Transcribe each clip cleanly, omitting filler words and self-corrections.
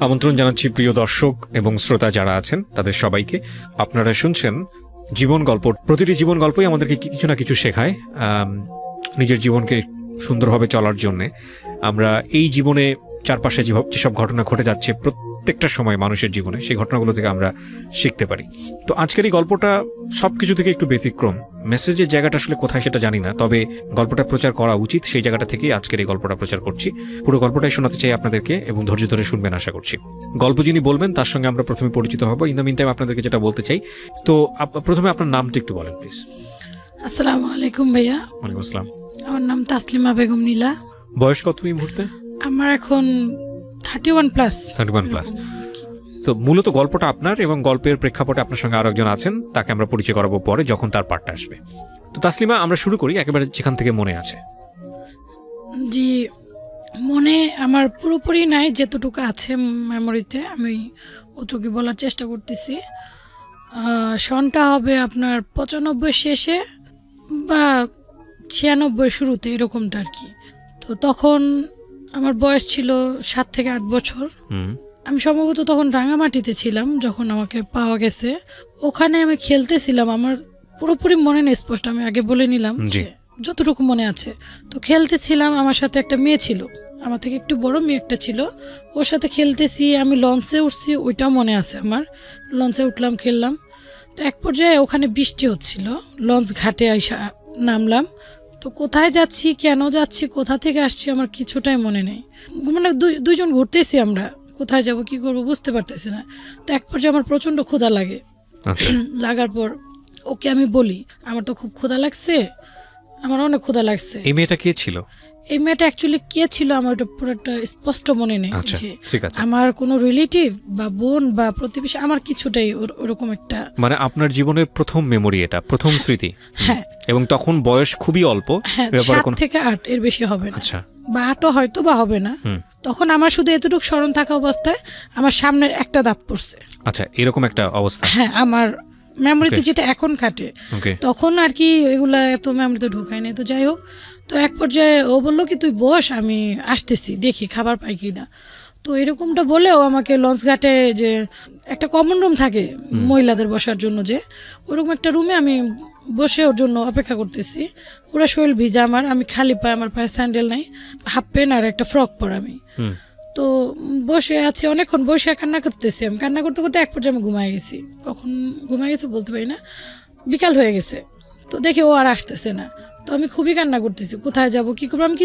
আমন্ত্রণ জানাচ্ছি প্রিয় দর্শক এবং শ্রোতা যারা আছেন তাদের সবাইকে। আপনারা শুনছেন জীবন গল্প। প্রতিটি জীবন গল্পই আমাদেরকে কিছু না কিছু শেখায় নিজের জীবনকে সুন্দরভাবে চলার জন্যে। আমরা এই জীবনে চারপাশে যেসব ঘটনা ঘটে যাচ্ছে প্রত্যেকটা সময় মানুষের জীবনে, সেই ঘটনাগুলো থেকে আমরা শিখতে পারি। তো আজকের এই গল্পটা সব কিছু থেকে একটু ব্যতিক্রম। মেসেজের জায়গাটা আসলে কোথায় সেটা জানি না, তবে গল্পটা প্রচার করা উচিত, সেই জায়গাটা থেকেই আজকের এই গল্পটা প্রচার করছি। পুরো গল্পটাই শোনাতে চাই আপনাদেরকে এবং ধৈর্য ধরে শুনবেন আশা করছি। গল্প যিনি বলবেন তার সঙ্গে আমরা প্রথমে পরিচিত হব। ইন দ্য মিন টাইম আপনাদেরকে যেটা বলতে চাই, তো প্রথমে আপনার নামটা একটু বলেন প্লিজ। আসসালামু আলাইকুম ভাইয়া। ওয়ালাইকুম আসসালাম। আমার নাম তাসলিমা বেগম নীলা। বয়স কত এই মুহূর্তে? আমার এখন 31 প্লাস। তো মূলত গল্পটা আপনার, এবং গল্পের প্রেক্ষাপটে আপনার সঙ্গে আরো একজন আছেন, তাকে আমরা পরিচয় করাবো পরে যখন তার পার্টটা আসবে। তো তাসলিমা, আমরা শুরু করি একেবারে যেখান থেকে মনে আছে। জি, মনে আমার পুরোপুরি নাই, যেতটুকু আছে মেমোরিতে আমি অতটুকু বলার চেষ্টা করতেছি। সনটা হবে আপনার 95 শেষে বা 96 শুরুতে, এরকমটা আর কি। তো তখন আমার বয়স ছিল 7 থেকে 8 বছর। আমি সম্ভবত তখন রাঙামাটিতে ছিলাম যখন আমাকে পাওয়া গেছে। ওখানে আমি খেলতেছিলাম, আমার পুরোপুরি মনে নেই স্পষ্ট, আমি আগে বলে নিলাম যতটুকু মনে আছে। তো খেলতেছিলাম, আমার সাথে একটা মেয়ে ছিল, আমার থেকে একটু বড় মেয়ে একটা ছিল, ওর সাথে খেলতেছি। আমি লঞ্চে উঠছি, ওইটাও মনে আছে আমার। লঞ্চে উঠলাম, খেললাম। তো এক পর্যায়ে ওখানে বৃষ্টি হচ্ছিল, লঞ্চ ঘাটে আইসা নামলাম। তো কোথায় যাচ্ছি, কেন যাচ্ছি, কোথা থেকে আসছি, আমার কিছুটাই মনে নেই। মানে দুইজন ঘুরতেছি, আমরা কোথায় যাব কি করব বুঝতে পারতেছি না। তো এক পর্যায়ে আমার প্রচন্ড ক্ষুধা লাগে। লাগার পর ওকে আমি বলি, আমার তো খুব ক্ষুধা লাগছে, আমার অনেক ক্ষুধা লাগছে। এই মেয়েটা কে ছিল? এই মেয়েটা অ্যাকচুয়ালি কে ছিল আমার ওটা পুরোটা স্পষ্ট মনে নেই। আমার কোনো রিলেটিভ বা বোন বা প্রতিবেশী, আমার কিছুটাই ওরকম একটা, মানে আপনার জীবনের প্রথম মেমোরি, এটা প্রথম স্মৃতি। হ্যাঁ, এবং তখন বয়স খুবই অল্প, 7 থেকে 8 এর বেশি হবে না। আচ্ছা, বা 8ও হয়তো বা হবে না। তখন আমার শুধু এতটুকু স্মরণ থাকা অবস্থায় আমার সামনের একটা দাঁত পড়ছে। আচ্ছা, এরকম একটা অবস্থা। হ্যাঁ, আমার মেমোরিতে যেটা এখন কাটে, তখন আর কি এগুলা এত মেমোরিতে ঢোকায় না। তো যাই হোক, তো এক পর্যায়ে ও বললো কি তুই বস, আমি আসতেছি, দেখি খাবার পাই কিনা। তো এরকমটা বলেও আমাকে লঞ্চ ঘাটে যে একটা কমন রুম থাকে মহিলাদের বসার জন্য, যে ওরকম একটা রুমে আমি বসে ওর জন্য অপেক্ষা করতেছি। পুরো শরীর ভিজা আমার, আমি খালি পায়ে, আমার পায়ে স্যান্ডেল নাই, হাফ প্যান্ট আর একটা ফ্রক পরা আমি। তো বসে আছি, অনেকক্ষণ বসে কান্না করতেছি। আমি কান্না করতে করতে এক পর্যায়ে আমি ঘুমাই গেছি। কখন ঘুমাই গেছে বলতে পারি না, বিকাল হয়ে গেছে। তো দেখি ও আর আসতেছে না। তো আমি খুবই কান্না করতেছি, কোথায় যাব কি করবো, আমি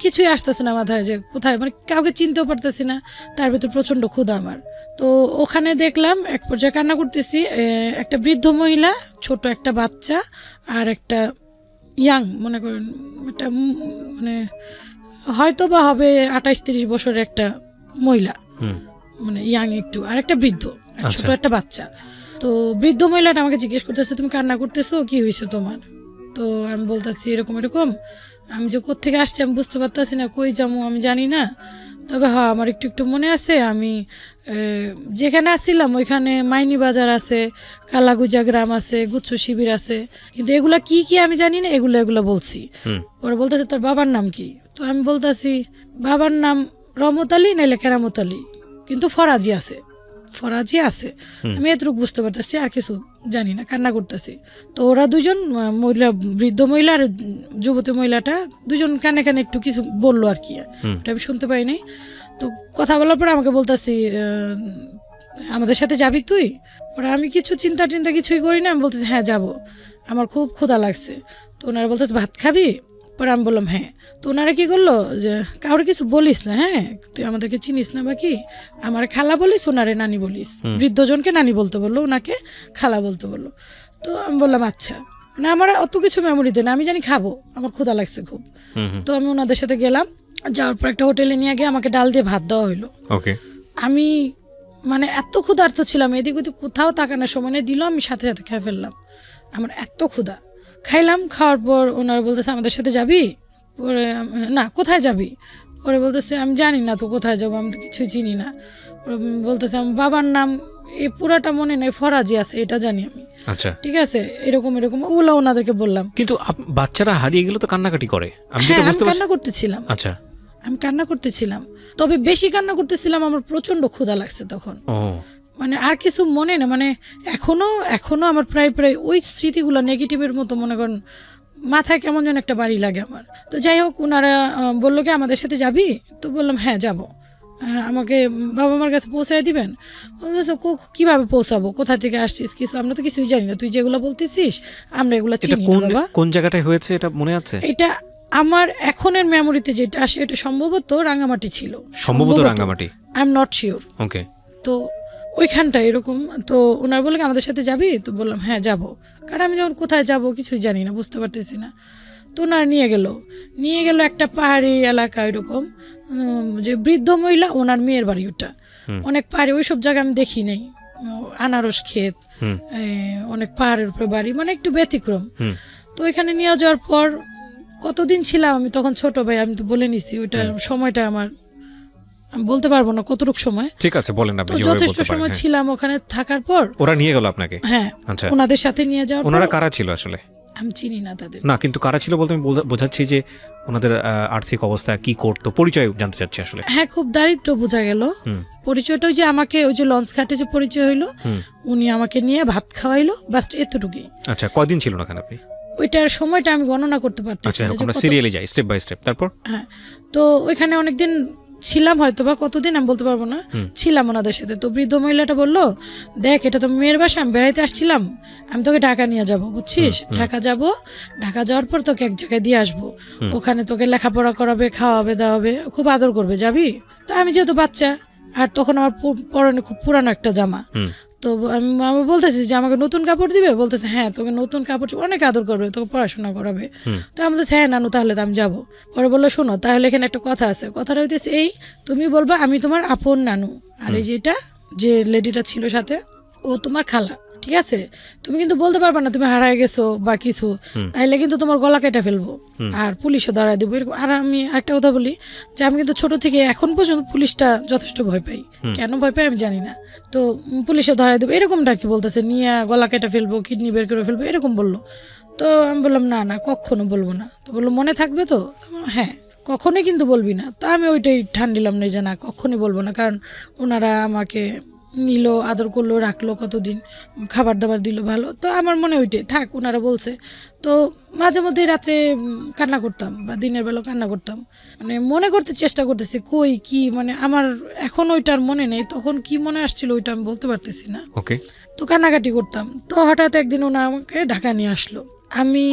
কিছুই আসতেছে না মাথায়, যে কোথায়, মানে কাউকে চিনতেও পারতেছি না। তার ভিতর প্রচন্ড ক্ষুধা আমার। তো ওখানে দেখলাম এক পর্যায়ে কান্না করতেছি, একটা বৃদ্ধ মহিলা, ছোট একটা বাচ্চা আর একটা ইয়াং, মনে করেন একটা মানে হয়তো বা হবে 28-30 বছরের একটা মহিলা, মানে ইয়াং একটু, আর একটা বৃদ্ধ, ছোট একটা বাচ্চা। তো বৃদ্ধ মহিলাটা আমাকে জিজ্ঞেস করতেছে, তুমি কান্না করতেছো, কি হয়েছে তোমার? তো আমি বলতেছি এরকম এরকম, আমি যে কোত্থেকে আসছি আমি বুঝতে পারতেছি না, কই যাবো আমি জানি না। তবে হ্যাঁ, আমার একটু একটু মনে আছে, আমি যেখানে আসছিলাম ওইখানে মাইনি বাজার আছে, কালাগুজা গ্রাম আছে, গুচ্ছ শিবির আছে, কিন্তু এগুলা কি কি আমি জানি না, এগুলা বলছি। পরে বলতেছে তোর বাবার নাম কি? তো আমি বলতেছি বাবার নাম রহমত আলী নাইলে কেরামত আলী, কিন্তু ফরাজি আছে। আমি এতটুকু বুঝতে পারতেছি, আর কিছু জানি না, কান্না করতেছি। তো ওরা দুজন মহিলা, বৃদ্ধ মহিলা আর যুবতী মহিলাটা, দুজন কানে কানে একটু কিছু বললো আর কি, ওটা আমি শুনতে পাই নাই। তো কথা বলার পরে আমাকে বলতেছি আমাদের সাথে যাবি তুই? ওরা, আমি কিছু চিন্তা কিছুই করি না, আমি বলতেছি হ্যাঁ যাবো, আমার খুব ক্ষুধা লাগছে। তো ওনারা বলতেছে ভাত খাবি? পরে আমি বললাম হ্যাঁ। তো ওনারা কি করলো, যে কাউরে কিছু বলিস না, হ্যাঁ তুই আমাদেরকে চিনিস না বা কি, আমার খালা বলিস, ওনারে নানি বলিস। বৃদ্ধজনকে নানি বলতে বললো, ওনাকে খালা বলতে বললো। তো আমি বললাম আচ্ছা, না আমার অত কিছু মেমোরিতে না, আমি জানি খাবো, আমার ক্ষুধা লাগছে খুব। তো আমি ওনাদের সাথে গেলাম, যাওয়ার পর একটা হোটেলে নিয়ে গিয়ে আমাকে ডাল দিয়ে ভাত দেওয়া হইলো। আমি মানে এত ক্ষুধার্ত ছিলাম, এদিক ওদিক কোথাও তাকানোর সময় দিল, আমি সাথে সাথে খেয়ে ফেললাম, আমার এত ক্ষুধা। খাইলাম, খাওয়ার পর ওনারা বলতেছে আমাদের সাথে যাবি? পরে না, কোথায় যাবি? পরে বলতেছে আমি জানি না তো কোথায় যাবো, আমি তো কিছুই চিনি না। বলতেছে আমার বাবার নাম এই পুরাটা মনে নেই, ফরাজি আছে এটা জানি আমি। আচ্ছা ঠিক আছে, এরকম এরকম ওগুলো ওনাদেরকে বললাম। কিন্তু বাচ্চারা হারিয়ে গেলে তো কান্নাকাটি করে, আমি কান্না করতেছিলাম। আচ্ছা, আমি কান্না করতেছিলাম, তবে বেশি কান্না করতেছিলাম, আমার প্রচন্ড ক্ষুধা লাগছে তখন। মানে আর কিছু মনে না, মানে এখনো আমার প্রায় ওই স্মৃতিগুলো নেগেটিভের মতো, মনে করেন মাথায় কেমন যেন একটা বাড়ি লাগে আমার। তো যাই হোক, ওনারা বললো কি আমাদের সাথে যাবি? তো বললাম হ্যাঁ যাবো, আমাকে বাবা মার কাছে পৌঁছায় দিবেন। কিভাবে পৌঁছাবো, কোথা থেকে আসছিস, কিছু আমরা তো কিছুই জানি না, তুই যেগুলো বলতেছিস আমরা এগুলো চিনি না বাবা। কোন জায়গাটায় হয়েছে এটা মনে আছে? এটা আমার এখনের মেমোরিতে যেটা আসে এটা সম্ভবত রাঙ্গামাটি ছিল, সম্ভবত Rangamati, I am not sure. Okay. তো ওইখানটা এরকম, তো ওনার বলে আমাদের সাথে যাবি? তো বললাম হ্যাঁ যাব, কারণ আমি যখন কোথায় যাব কিছুই জানি না, বুঝতে পারতেছি না। তো ওনার নিয়ে গেল একটা পাহাড়ি এলাকা, এরকম যে বৃদ্ধ মহিলা, ওনার মেয়ের বাড়ি ওটা, অনেক পাহাড়ি, ওইসব জায়গা আমি দেখি নাই, আনারস ক্ষেত, অনেক পাহাড়ের উপরে বাড়ি, মানে একটু ব্যতিক্রম। তো ওইখানে নিয়ে যাওয়ার পর কতদিন ছিলাম আমি, তখন ছোট ভাই, আমি তো বলে নিছি ওইটা সময়টা আমার আমি বলতে পারবো না কতটুকু সময়। ঠিক আছে, বলেন আপনি। যথেষ্ট সময় ছিলাম ওখানে থাকার পর ওরা নিয়ে গেল আপনাকে? হ্যাঁ, ওনাদের সাথে নিয়ে যাওয়ার পর। ওনারা কারা ছিল আসলে? আমি চিনি না তাদের। না, কিন্তু কারা ছিল বলতে আমি বোঝাচ্ছি যে ওনাদের আর্থিক অবস্থা কি করতো, পরিচয় জানতে চাচ্ছি আসলে। হ্যাঁ, খুব দারিদ্র বোঝা গেল। পরিচয়টা ওই যে আমাকে ওই যে লঞ্চ ঘাটে যে পরিচয় হইলো, উনি আমাকে নিয়ে ভাত খাওয়াইলো, বাস এতটুকুই। আচ্ছা, কয়দিন ছিলেন ওখানে আপনি? ওইটার সময়টা আমি গণনা করতে পারতেছি না। আমরা সিরিয়ালি যাই, স্টেপ বাই স্টেপ। তারপর হ্যাঁ, তো ওইখানে অনেকদিন ছিলাম, হয়তো বা কতদিন আমি বলতে পারবো না, ছিলাম ওনাদের সাথে। তো বৃদ্ধ মহিলাটা বললো, দেখ এটা তো মেয়ের বাসা, আমি বেড়াইতে আসছিলাম, আমি তোকে ঢাকা নিয়ে যাব, বুঝছিস? ঢাকা যাওয়ার পর তোকে এক জায়গায় দিয়ে আসবো, ওখানে তোকে লেখাপড়া করাবে, খাওয়াবে, দাওয়াবে, খুব আদর করবে, যাবি? তো আমি যেহেতু বাচ্চা, আর তখন আমার পরনে খুব পুরানো একটা জামা, তো আমি বলতেছি যে আমাকে নতুন কাপড় দিবে, বলতেছে হ্যাঁ তোকে নতুন কাপড়, অনেক আদর করবে, তোকে পড়াশোনা করাবে। তো আমি বলতেছি হ্যাঁ নানু, তাহলে তো আমি যাবো। পরে বললো শোনো, তাহলে এখানে একটা কথা আছে, কথাটা হইতেছে এই, তুমি বলবা আমি তোমার আপন নানু, আর এই যেটা যে লেডিটা ছিল সাথে ও তোমার খালা, ঠিক আছে? তুমি কিন্তু বলতে পারবা না তুমি হারায় গেছো বা কিছু, তাইলে কিন্তু তোমার গলা কেটে ফেলবো, আর পুলিশও দাঁড়ায় দেবো। আর আমি একটা কথা বলি যে আমি কিন্তু ছোট থেকে এখন পর্যন্ত পুলিশটা যথেষ্ট ভয় পাই, কেন ভয় পাই আমি জানি না। তো পুলিশে ধরাই দেবো এরকমটা কি বলতেছে, নিয়ে গলা কেটে ফেলবো, কিডনি বের করে ফেলবো, এরকম বললো। তো আমি বললাম না না, কখনো বলবো না। তো বললো মনে থাকবে তো? হ্যাঁ, কখনোই কিন্তু বলবি না। তো আমি ওইটাই ঠান দিলাম না যে না, কখনোই বলবো না, কারণ ওনারা আমাকে নিল, আদর করলো, রাখলো, কতদিন খাবার দাবার দিল ভালো। তো আমার মনে ওইটাই থাক, ওনারা বলছে। তো মাঝে মধ্যে রাত্রে কান্না করতাম বা দিনের বেলা কান্না করতাম, মানে মনে করতে চেষ্টা করতেছি কই কি, মানে আমার এখন ওইটার মনে নেই, তখন কি মনে আসছিল ওইটা আমি বলতে পারতেছি না। ওকে। তো কান্নাকাটি করতাম। তো হঠাৎ একদিন ওনারা আমাকে ঢাকা নিয়ে আসলো। আমি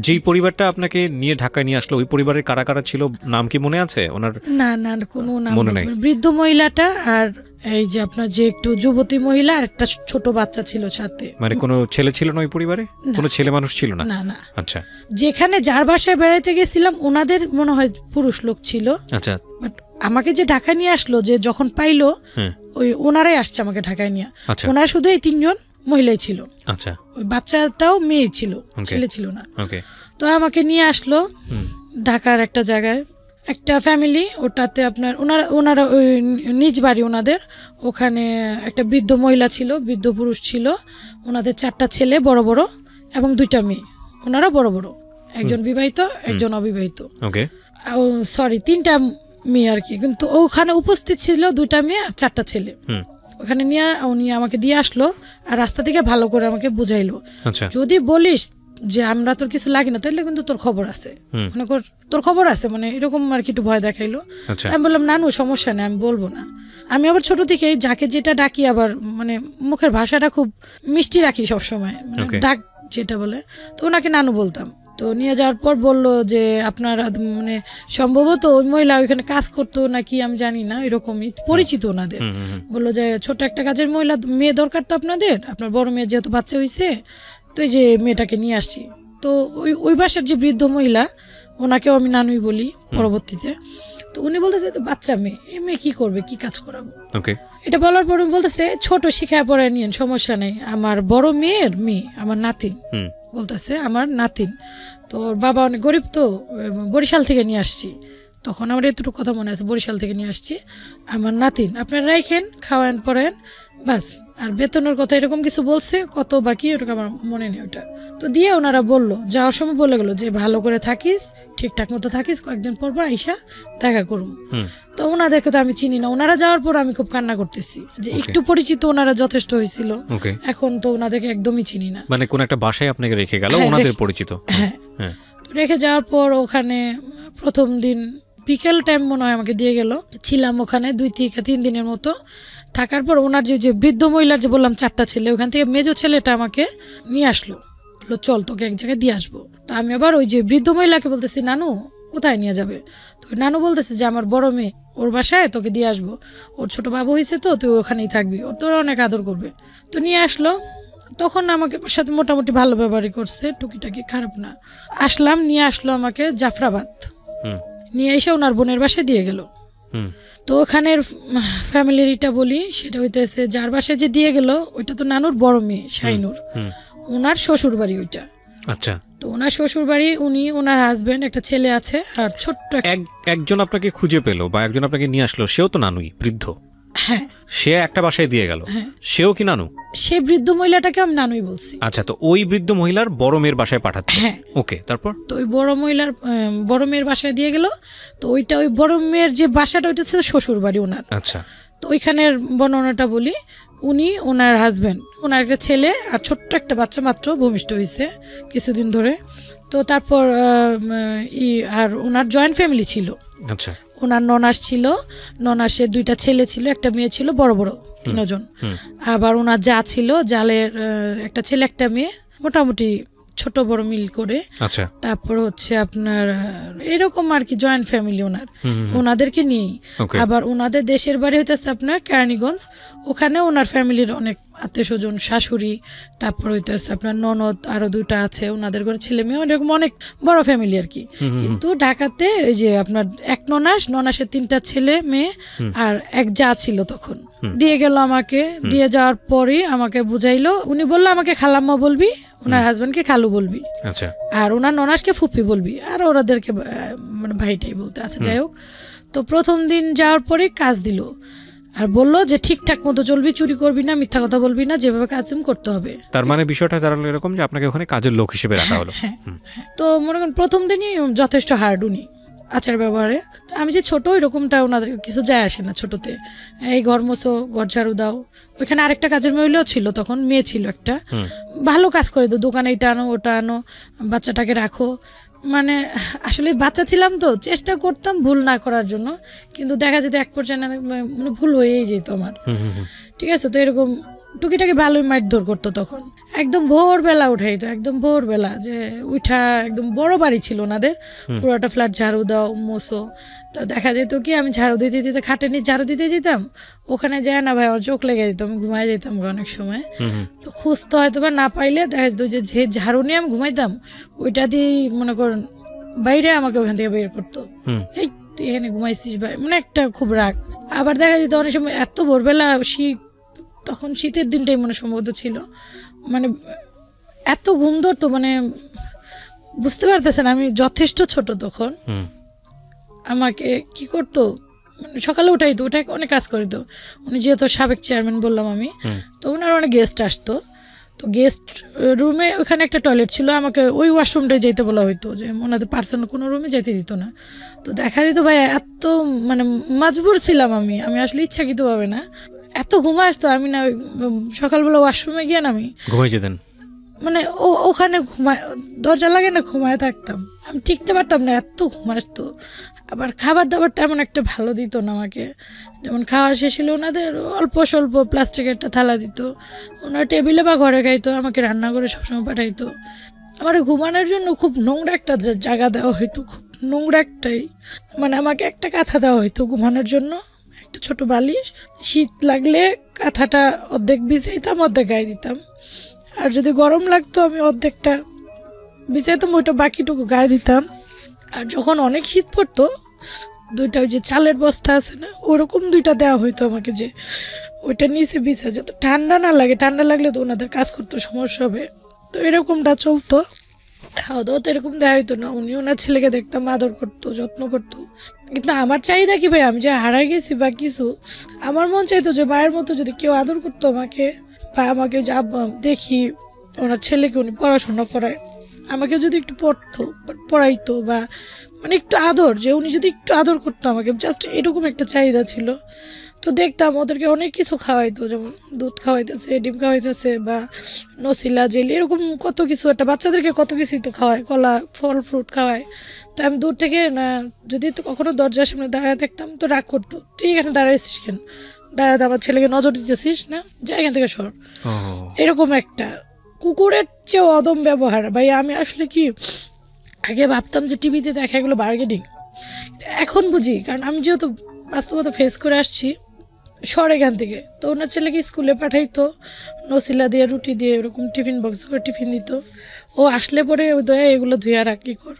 যেই পরিবারটা আপনাকে নিয়ে ঢাকায় নিয়ে আসলো, ওই পরিবারের কারা কারা ছিল, নাম কি মনে আছে ওনার? না না, কোনো নাম মনে নাই। বৃদ্ধ মহিলাটা আর এই যে আপনার যে একটু যুবতী মহিলা আর একটা ছোট বাচ্চা ছিল সাথে। মানে কোনো ছেলে ছিল না ওই পরিবারে? কোনো ছেলে মানুষ ছিল না? না না। আচ্ছা। যেখানে যার বাসায় বেড়াইতে গেছিলাম ওনাদের মনে হয় পুরুষ লোক ছিল। আচ্ছা। বাট আমাকে যে ঢাকায় নিয়ে আসলো, যে যখন পাইলো ওই ওনারাই আসছে আমাকে ঢাকায় নিয়ে। ওনার শুধু এই 3 জন মহিলাই ছিল। আচ্ছা। ওই বাচ্চাটাও মেয়ে ছিল, ছেলে ছিল না। ওকে। তো আমাকে নিয়ে আসলো ঢাকার একটা জায়গায়, একটা ফ্যামিলি, ওটাতে আপনার ওনারা ওই নিজ বাড়ি ওনাদের, ওখানে একটা বৃদ্ধ মহিলা ছিল, বৃদ্ধ পুরুষ ছিল, ওনাদের 4টা ছেলে বড় বড় এবং 2টা মেয়ে, ওনারা বড় বড়, একজন বিবাহিত একজন অবিবাহিত। ওকে। সরি 3টা মেয়ে আর কি, কিন্তু ওখানে উপস্থিত ছিল 2টা মেয়ে আর 4টা ছেলে। ওখানে নিয়ে উনি আমাকে দিয়ে আসলো, আর রাস্তা থেকে ভালো করে আমাকে বুঝাইলো, যদি বলিস যে আমরা তোর কিছু লাগি না তাহলে কিন্তু তোর খবর আছে, মনে কর তোর খবর আছে, মানে এরকম আর কি একটু ভয় দেখাইলো। আমি বললাম নানু সমস্যা নেই, আমি বলবো না। আমি আবার ছোট থেকে যাকে যেটা ডাকি, আবার মানে মুখের ভাষাটা খুব মিষ্টি রাখি সবসময়, ডাক যেটা বলে, তো ওনাকে নানু বলতাম। তো নিয়ে যাওয়ার পর বললো যে আপনার মানে সম্ভবত ওই মহিলা ওইখানে কাজ করতো নাকি আমি জানি না, এরকমই পরিচিত ওনাদের। বললো যে ছোট একটা কাজের মহিলা মেয়ে দরকার তো আপনাদের, আপনার বড় মেয়ে যেহেতু বাচ্চা হয়েছে, তো এই যে মেয়েটাকে নিয়ে আসছি। তো ওই বাসার যে বৃদ্ধ মহিলা, ওনাকেও আমি নানুই বলি পরবর্তীতে। তো উনি বলতেছে বাচ্চা মেয়ে, এই মেয়ে কি করবে, কি কাজ করাবো। এটা বলার পর উনি বলতেছে ছোট শিখায় পড়ায় নিয়েন, সমস্যা নেই, আমার বড় মেয়ের মেয়ে, আমার নাতিন, বলতেছে আমার নাতিন, তো বাবা অনেক গরিব, তো বরিশাল থেকে নিয়ে আসছি, তখন আমার এতটুকু কথা মনে আছে, বরিশাল থেকে নিয়ে আসছি, আমার নাতিন আপনারা রাখেন, খাওয়ান পড়েন, বাস আর বেতনের কথা এরকম কিছু বলছে, কত বাকি ওটা আমার মনে নেই। ওটা তো দিয়ে ওনারা বললো, যাওয়ার সময় বলে গেলো যে ভালো করে থাকিস, ঠিকঠাক মতো থাকিস, কয়েকদিন পর পর আইসা দেখা করুম। তো ওনাদেরকে তো আমি চিনি না। ওনারা যাওয়ার পর আমি খুব কান্না করতেছি যে একটু পরিচিত ওনারা যথেষ্ট হয়েছিল, এখন তো ওনাদেরকে একদমই চিনি না। মানে কোন একটা বাসায় আপনাকে রেখে গেল, ওনাদের পরিচিত। হ্যাঁ, রেখে যাওয়ার পর ওখানে প্রথম দিন বিকেল টাইম মনে হয় আমাকে দিয়ে গেল, ছিলাম ওখানে 2-3 দিনের মতো। থাকার পর ওনার যে বৃদ্ধ মহিলার যে বললাম 4টা ছেলে, ওখান থেকে মেজো ছেলেটা আমাকে নিয়ে আসলো, চল তোকে এক জায়গায় দিয়ে আসবো। তো আমি আবার ওই যে বৃদ্ধ মহিলাকে বলতেছি, নানু কোথায় নিয়ে যাবে? তো নানু বলতেছে যে আমার বড় মেয়ে, ওর বাসায় তোকে দিয়ে আসবো, ওর ছোট বাবু হয়েছে তো, তুই ওখানেই থাকবি, ওর তোর অনেক আদর করবে। তো নিয়ে আসলো, তখন আমাকে সাথে মোটামুটি ভালো ব্যবহারই করছে, টুকিটাকি খারাপ না। আসলাম, নিয়ে আসলো আমাকে জাফরাবাদ, নিয়ে এসে ওনার বোনের বাসায় দিয়ে গেল। তো ওখানের ফ্যামিলিটা বলি, সেটা হইতেছে যার বাসায় যে দিয়ে গেল ওইটা তো নানুর বড় মেয়ে শাইনুর, ওনার শ্বশুর বাড়ি ওইটা। আচ্ছা। তো ওনার শ্বশুর বাড়ি, উনি ওনার হাজবেন্ড, একটা ছেলে আছে আর ছোট্ট একজন আপনাকে খুঁজে পেলো বা একজন আপনাকে নিয়ে আসলো, সেও তো নানুই, বৃদ্ধ। হ্যাঁ, সে একটা বাসায় দিয়ে গেল, সেও কি নানু? সে বৃদ্ধ মহিলাটাকে আমি নানুই বলছি। আচ্ছা, তো ওই বৃদ্ধ মহিলার বড় মেয়ের বাসায় পাঠাচ্ছে। ওকে, তারপর? তো ওই বড় মহিলার বড় মেয়ের বাসায় দিয়ে গেল। তো ওইটা ওই বড় মেয়ের যে বাসাটা, ওইটা হচ্ছে শ্বশুর বাড়ি ওনার। আচ্ছা। তো ওইখানের বর্ণনাটা বলি, উনি ওনার হাজবেন্ড, ওনার একটা ছেলে আর ছোট্ট একটা বাচ্চা মাত্র ভূমিষ্ঠ হয়েছে কিছুদিন ধরে। তো তারপর আর ওনার জয়েন্ট ফ্যামিলি ছিল। আচ্ছা। ওনার ননাস ছিল, ননাসের 2টা ছেলে ছিল, একটা মেয়ে ছিল, বড় বড় 3 জন। আবার ওনার যা ছিল, জালের একটা ছেলে একটা মেয়ে, মোটামুটি ছোট বড় মিল করে। আচ্ছা। তারপর হচ্ছে আপনার এরকম আর কি জয়েন্ট ফ্যামিলি ওনার, ওনাদেরকে নিয়েই। আবার ওনাদের দেশের বাড়ি হইতেছে আপনার কেরানীগঞ্জ, ওখানে ওনার ফ্যামিলির অনেক আত্মীয় স্বজন, শাশুড়ি, তারপর হইতেছে আপনার ননদ আরো 2টা আছে, ওনাদের ঘরে ছেলে মেয়ে, এরকম অনেক বড় ফ্যামিলি আর কি। কিন্তু ঢাকাতে ওই যে আপনার এক ননাসের 3টা ছেলে মেয়ে আর এক যা ছিল, তখন দিয়ে গেল আমাকে। দিয়ে যাওয়ার পরে আমাকে বুঝাইলো, উনি বললো আমাকে খালাম্মা বলবি, ওনার হাজবেন্ডকে খালু বলবি, আচ্ছা, আর ওনার ননাসকে ফুপি বলবি, আর ওরাদেরকে মানে ভাইটাই বলতে। আচ্ছা, যাই হোক। তো প্রথম দিন যাওয়ার পরে কাজ দিল আর বললো যে ঠিকঠাক মতো চলবি, চুরি করবি না, মিথ্যা কথা বলবি না, যেভাবে কাজ তুমি করতে হবে। তার মানে বিষয়টা দাঁড়ালো এরকম যে আপনাকে ওখানে কাজের লোক হিসেবে রাখা হলো। তো মনে করেন প্রথম দিনই যথেষ্ট হার্ড উনি আচার ব্যবহারে। আমি যে ছোট, এরকমটা ওনাদের কিছু যায় আসে না ছোটতে। এই ঘর মোছো, ঘর ঝাড়ু দাও। ওইখানে আরেকটা কাজের মহিলাও ছিল, তখন মেয়ে ছিল একটা, ভালো কাজ করে দো, দোকানে এটা আনো ওটা আনো, বাচ্চাটাকে রাখো। মানে আসলে বাচ্চা ছিলাম তো, চেষ্টা করতাম ভুল না করার জন্য, কিন্তু দেখা যেত এক পর্যায়ে মানে ভুল হয়েই যেত আমার। ঠিক আছে, তো এরকম টুকিটাকি ভালোই মারধর করতো তখন। একদম ভোরবেলা উঠাইতো, একদম ভোরবেলা, যে উঠা, একদম বড় বাড়ি ছিল ওনাদের, পুরোটা ফ্ল্যাট ঝাড়ু দাও, মোছো। তো দেখা যেত কি আমি ঝাড়ু দিতে দিতে খাটে নিয়ে ঝাড়ু দিতে যেতাম, ওখানে যায় না ভাই, আমার চোখ লেগে যেত, আমি ঘুমাই যেতাম অনেক সময়। তো খুঁজতে হয়তো বা না পাইলে দেখা যেত যে ঝাড়ু নিয়ে আমি ঘুমাইতাম, ওইটা দিয়েই মনে করেন বাইরে আমাকে ওখান থেকে বের করতো, এই তুই এখানে ঘুমাইছিস ভাই, মানে একটা খুব রাগ। আবার দেখা যেত অনেক সময় এত ভোরবেলা, শীত, তখন শীতের দিনটাই মনে সম্ভবত ছিল, মানে এত ঘুম ধরতো, মানে বুঝতে পারতেছেন আমি যথেষ্ট ছোট তখন। আমাকে কি করতো, সকালে উঠাইতো, উঠাই অনেক কাজ করিত। উনি যেহেতু সাবেক চেয়ারম্যান বললাম আমি, তো ওনার অনেক গেস্ট আসতো। তো গেস্ট রুমে ওখানে একটা টয়লেট ছিল, আমাকে ওই ওয়াশরুমটাই যেতে বলা হইতো, যে ওনাদের পার্সোনাল কোনো রুমে যেতে দিত না। তো দেখা যেত ভাই এত মানে মজবুর ছিলাম আমি আসলে ইচ্ছাকৃতভাবে না, এত ঘুমা আসতো আমি না, সকালবেলা ওয়াশরুমে গিয়ে না আমি ঘুমাই যেতেন, মানে ওখানে ঘুমায়, দরজা লাগে না, ঘুমায় থাকতাম, আমি টিকতে পারতাম না, এত ঘুম আসতো। আবার খাবার দাবারটা এমন একটা ভালো দিত না আমাকে, যেমন খাওয়া শেষ হলে ওনাদের অল্প স্বল্প প্লাস্টিকের একটা থালা দিত, ওনার টেবিলে বা ঘরে খাইতো, আমাকে রান্না করে সবসময় পাঠাইতো। আমার ঘুমানোর জন্য খুব নোংরা একটা জায়গা দেওয়া হইতো, খুব নোংরা একটাই, মানে আমাকে একটা কাঁথা দেওয়া হইতো ঘুমানোর জন্য, একটা ছোট বালিশ, শীত লাগলে কাঁথাটা অর্ধেক বিছাইতাম, অর্ধেক গায়ে দিতাম, আর যদি গরম লাগতো আমি অর্ধেকটা বিছাইতাম, ওইটা বাকিটুকু গায়ে দিতাম। আর যখন অনেক শীত পড়তো, 2টা ওই যে চালের বস্তা আছে না, ওরকম 2টা দেওয়া হইতো আমাকে, যে ওইটা নিচে বিছা, যত ঠান্ডা না লাগে, ঠান্ডা লাগলে তো ওনাদের কাজ করতে সমস্যা হবে, তো এরকমটা চলতো। খাওয়া দাওয়া তো এরকম দেওয়া হইতো না, উনি ওনার ছেলেকে দেখতাম আদর করতো, যত্ন করতো। কিন্তু আমার চাহিদা কি ভাই, আমি যে হারাই গেছি বা কিছু, আমার মন চাইতো যে মায়ের মতো যদি কেউ আদর করতো আমাকে, বা আমাকে দেখি ওনার ছেলেকে উনি পড়াশোনা করায়, আমাকে যদি একটু পড়াইতো বা মানে একটু আদর, যে উনি যদি একটু আদর করতো আমাকে, জাস্ট এরকম একটা চাহিদা ছিল। তো দেখতাম ওদেরকে অনেক কিছু খাওয়াইতো, যেমন দুধ খাওয়াইতেছে, ডিম খাওয়াইতেছে বা নসিলা জেলি, এরকম কত কিছু, একটা বাচ্চাদেরকে কত কিছুই তো খাওয়ায়, কলা ফল ফ্রুট খাওয়ায়। তো আমি দূর থেকে না, যদি তো কখনো দরজার সামনে দাঁড়ায় দেখতাম তো রাগ করতো, তুই এখানে দাঁড়াইছিস কেন, দাঁড়াতে আমার ছেলেকে নজর দিতেছিস না, যা এখান থেকে সর। এরকম একটা কুকুরের চেয়েও অদম ব্যবহার ভাই। আমি আসলে কি আগে ভাবতাম যে টিভিতে দেখা এগুলো বার্গেনিং, এখন বুঝি, কারণ আমি যেহেতু বাস্তবতা ফেস করে আসছি শহর এখান থেকে। তো ওনার ছেলেকে স্কুলে পাঠাইতো নসিলা দিয়ে, রুটি দিয়ে, এরকম টিফিন বক্স করে টিফিন দিত। ও আসলে পরে দয়া এগুলো ধুয়ে রাখি কর।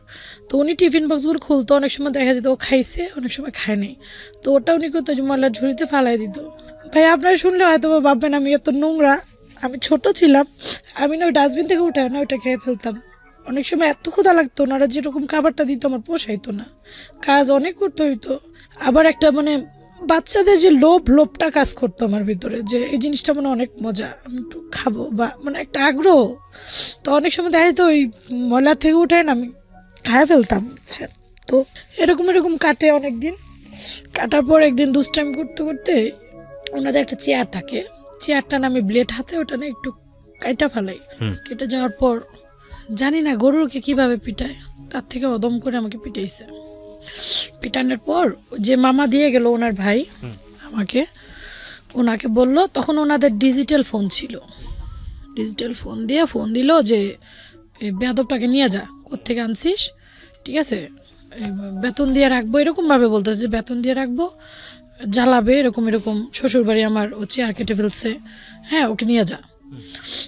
তো উনি টিফিন বক্সগুলো খুলতো, অনেক সময় দেখা যেত ও খাইছে, অনেক সময় খায়নি। তো ওটা উনি করতো যে ময়লার ঝুড়িতে ফালাই দিত। ভাই আপনারা শুনলে হয়তো ভাববেন আমি এত নোংরা, আমি ছোট ছিলাম, আমি না ওই ডাস্টবিন থেকে উঠে না ওইটা খেয়ে ফেলতাম। অনেক সময় এত ক্ষুধা লাগতো, ওনারা যেরকম খাবারটা দিত আমার পোষাইতো না, কাজ অনেক করতে হইতো। আবার একটা মানে বাচ্চাদের যে লোভটা কাজ করতো আমার ভিতরে, যে এই জিনিসটা মানে অনেক মজা, আমি একটু খাবো বা মানে একটা আগ্রহ। তো অনেক সময় দেখা যেত ওই ময়লা থেকে উঠে না আমি খায় ফেলতাম। তো এরকম কাটে অনেক দিন, কাটার পর একদিন দুষ্টাইম করতে করতে ওনাদের একটা চেয়ার থাকে, চেয়ারটা না আমি ব্লেড হাতে ওটা না একটু কাইটা ফেলাই। কেটে যাওয়ার পর জানি না গরুকে কিভাবে পিটায়, তার থেকে অদম করে আমাকে পিটাইছে। পিটানোর পর যে মামা দিয়ে গেল ওনার ভাই আমাকে, ওনাকে বলল, তখন ওনাদের ডিজিটাল ফোন ছিল, ডিজিটাল ফোন দিয়ে ফোন দিল যে বেয়াদবটাকে নিয়ে যা, কোত্থেকে আনছিস, ঠিক আছে বেতন দিয়ে রাখবো, এরকমভাবে বলতেছে যে বেতন দিয়ে রাখবো, জ্বালাবে, এরকম শ্বশুরবাড়ি আমার ও চেয়ার কেটে ফেলছে, হ্যাঁ ওকে নিয়ে যা।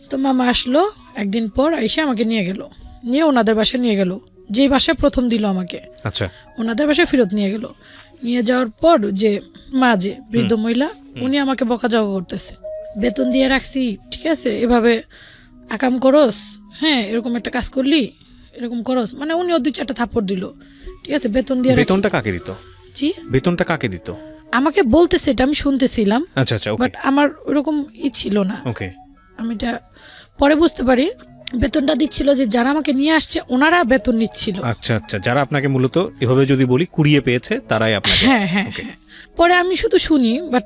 তো মামা আসলো একদিন পর, এসে আমাকে নিয়ে গেল, নিয়ে ওনাদের বাসায় নিয়ে গেল, যেই বাসায় প্রথম দিল আমাকে, আচ্ছা ওনাদের বাসায় ফেরত নিয়ে গেল। নিয়ে যাওয়ার পর যে মা, যে বৃদ্ধ মহিলা, উনি আমাকে বকাঝকা করতেছে, বেতন দিয়ে রাখছি, ঠিক আছে এভাবে আকাম করস, হ্যাঁ এরকম একটা কাজ করলি, এরকম করস, মানে উনিও 2-4টা থাপ্পড় দিল, ঠিক আছে বেতন দিয়ে। বেতনটা কাকে দিত? জি বেতনটা কাকে দিত? আমাকে বলতেছে, এটা আমি শুনতেছিলাম, আচ্ছা আচ্ছা, বাট আমার ওরকম ছিল না। ওকে, আমি এটা পরে বুঝতে পারি, বেতনটা দিচ্ছিল যে যারা আমাকে নিয়ে আসছে ওনারা বেতন নিচ্ছিল। আচ্ছা আচ্ছা, যারা আপনাকে মূলত এভাবে যদি বলি কুড়িয়ে পেয়েছে তারাই আপনাকে। হ্যাঁ হ্যাঁ, পরে আমি শুধু শুনি, বাট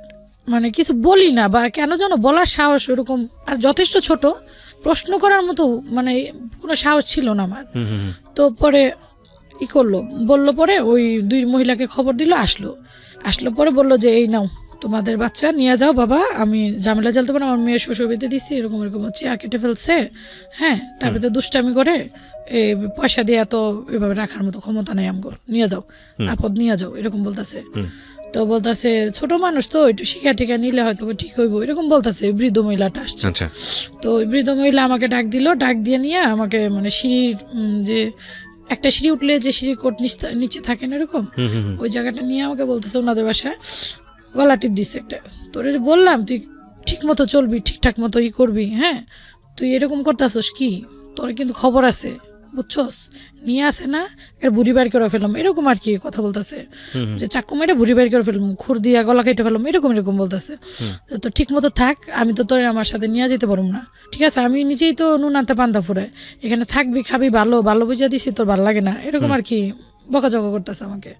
মানে কিছু বলি না, বা কেন যেন বলার সাহস ওরকম, আর যথেষ্ট ছোট, প্রশ্ন করার মতো মানে কোনো সাহস ছিল না আমার। তো পরে বললো, পরে ওই 2 মহিলাকে খবর দিল, আসলো পরে বললো যে এই নাও তোমাদের বাচ্চা নিয়ে যাও বাবা, আমি ঝামেলা জ্বালতে পারো, আমার মেয়ের শ্বশুর বাড়িতে দিচ্ছি, এরকম হচ্ছে, আর কেটে ফেলছে, হ্যাঁ তারপরে তো দুষ্টামি করে, পয়সা দিয়ে তো এভাবে রাখার মতো ক্ষমতা নেই আমগো, নিয়ে যাও আপদ নিয়ে যাও, এরকম বলতেছে। তো বলতেছে ছোট মানুষ তো একটু শিখা টিকা নিলে হয়তো ঠিক হইব, এরকম বলতেছে। বৃদ্ধ মহিলাটা আসছে, তো ওই বৃদ্ধ মহিলা আমাকে ডাক দিল, ডাক দিয়ে নিয়ে আমাকে মানে সিঁড়ির যে একটা সিঁড়ি উঠলে যে সিঁড়ি কোট নিচে থাকে না এরকম, ওই জায়গাটা নিয়ে আমাকে বলতেছে ওনাদের বাসায় গলা টিপ দিচ্ছে একটা, তোরে যে বললাম তুই ঠিক মতো চলবি, ঠিকঠাক মতো করবি, হ্যাঁ তুই এরকম করতেছস কি, তোর কিন্তু খবর আছে বুঝছস, নিয়ে আসে না এর বুড়ি বাইর করে ফেললাম, এরকম আর কি কথা বলতেছে, যে চাকু মেরে বুড়ি বাইর করে ফেললাম, খুর দিয়া গলা কেটে ফেললাম, এরকম বলতেছে। তো ঠিক মতো থাক, আমি তো তোর আমার সাথে নিয়ে যেতে পারবো না, ঠিক আছে আমি নিজেই তো নুন আনতে পান্তা ফুরায়, এখানে থাকবি খাবি, ভালো বুঝিয়ে দিছি, তোর ভালো লাগে না, এরকম আর কি বকাঝকা করতেছে আমাকে।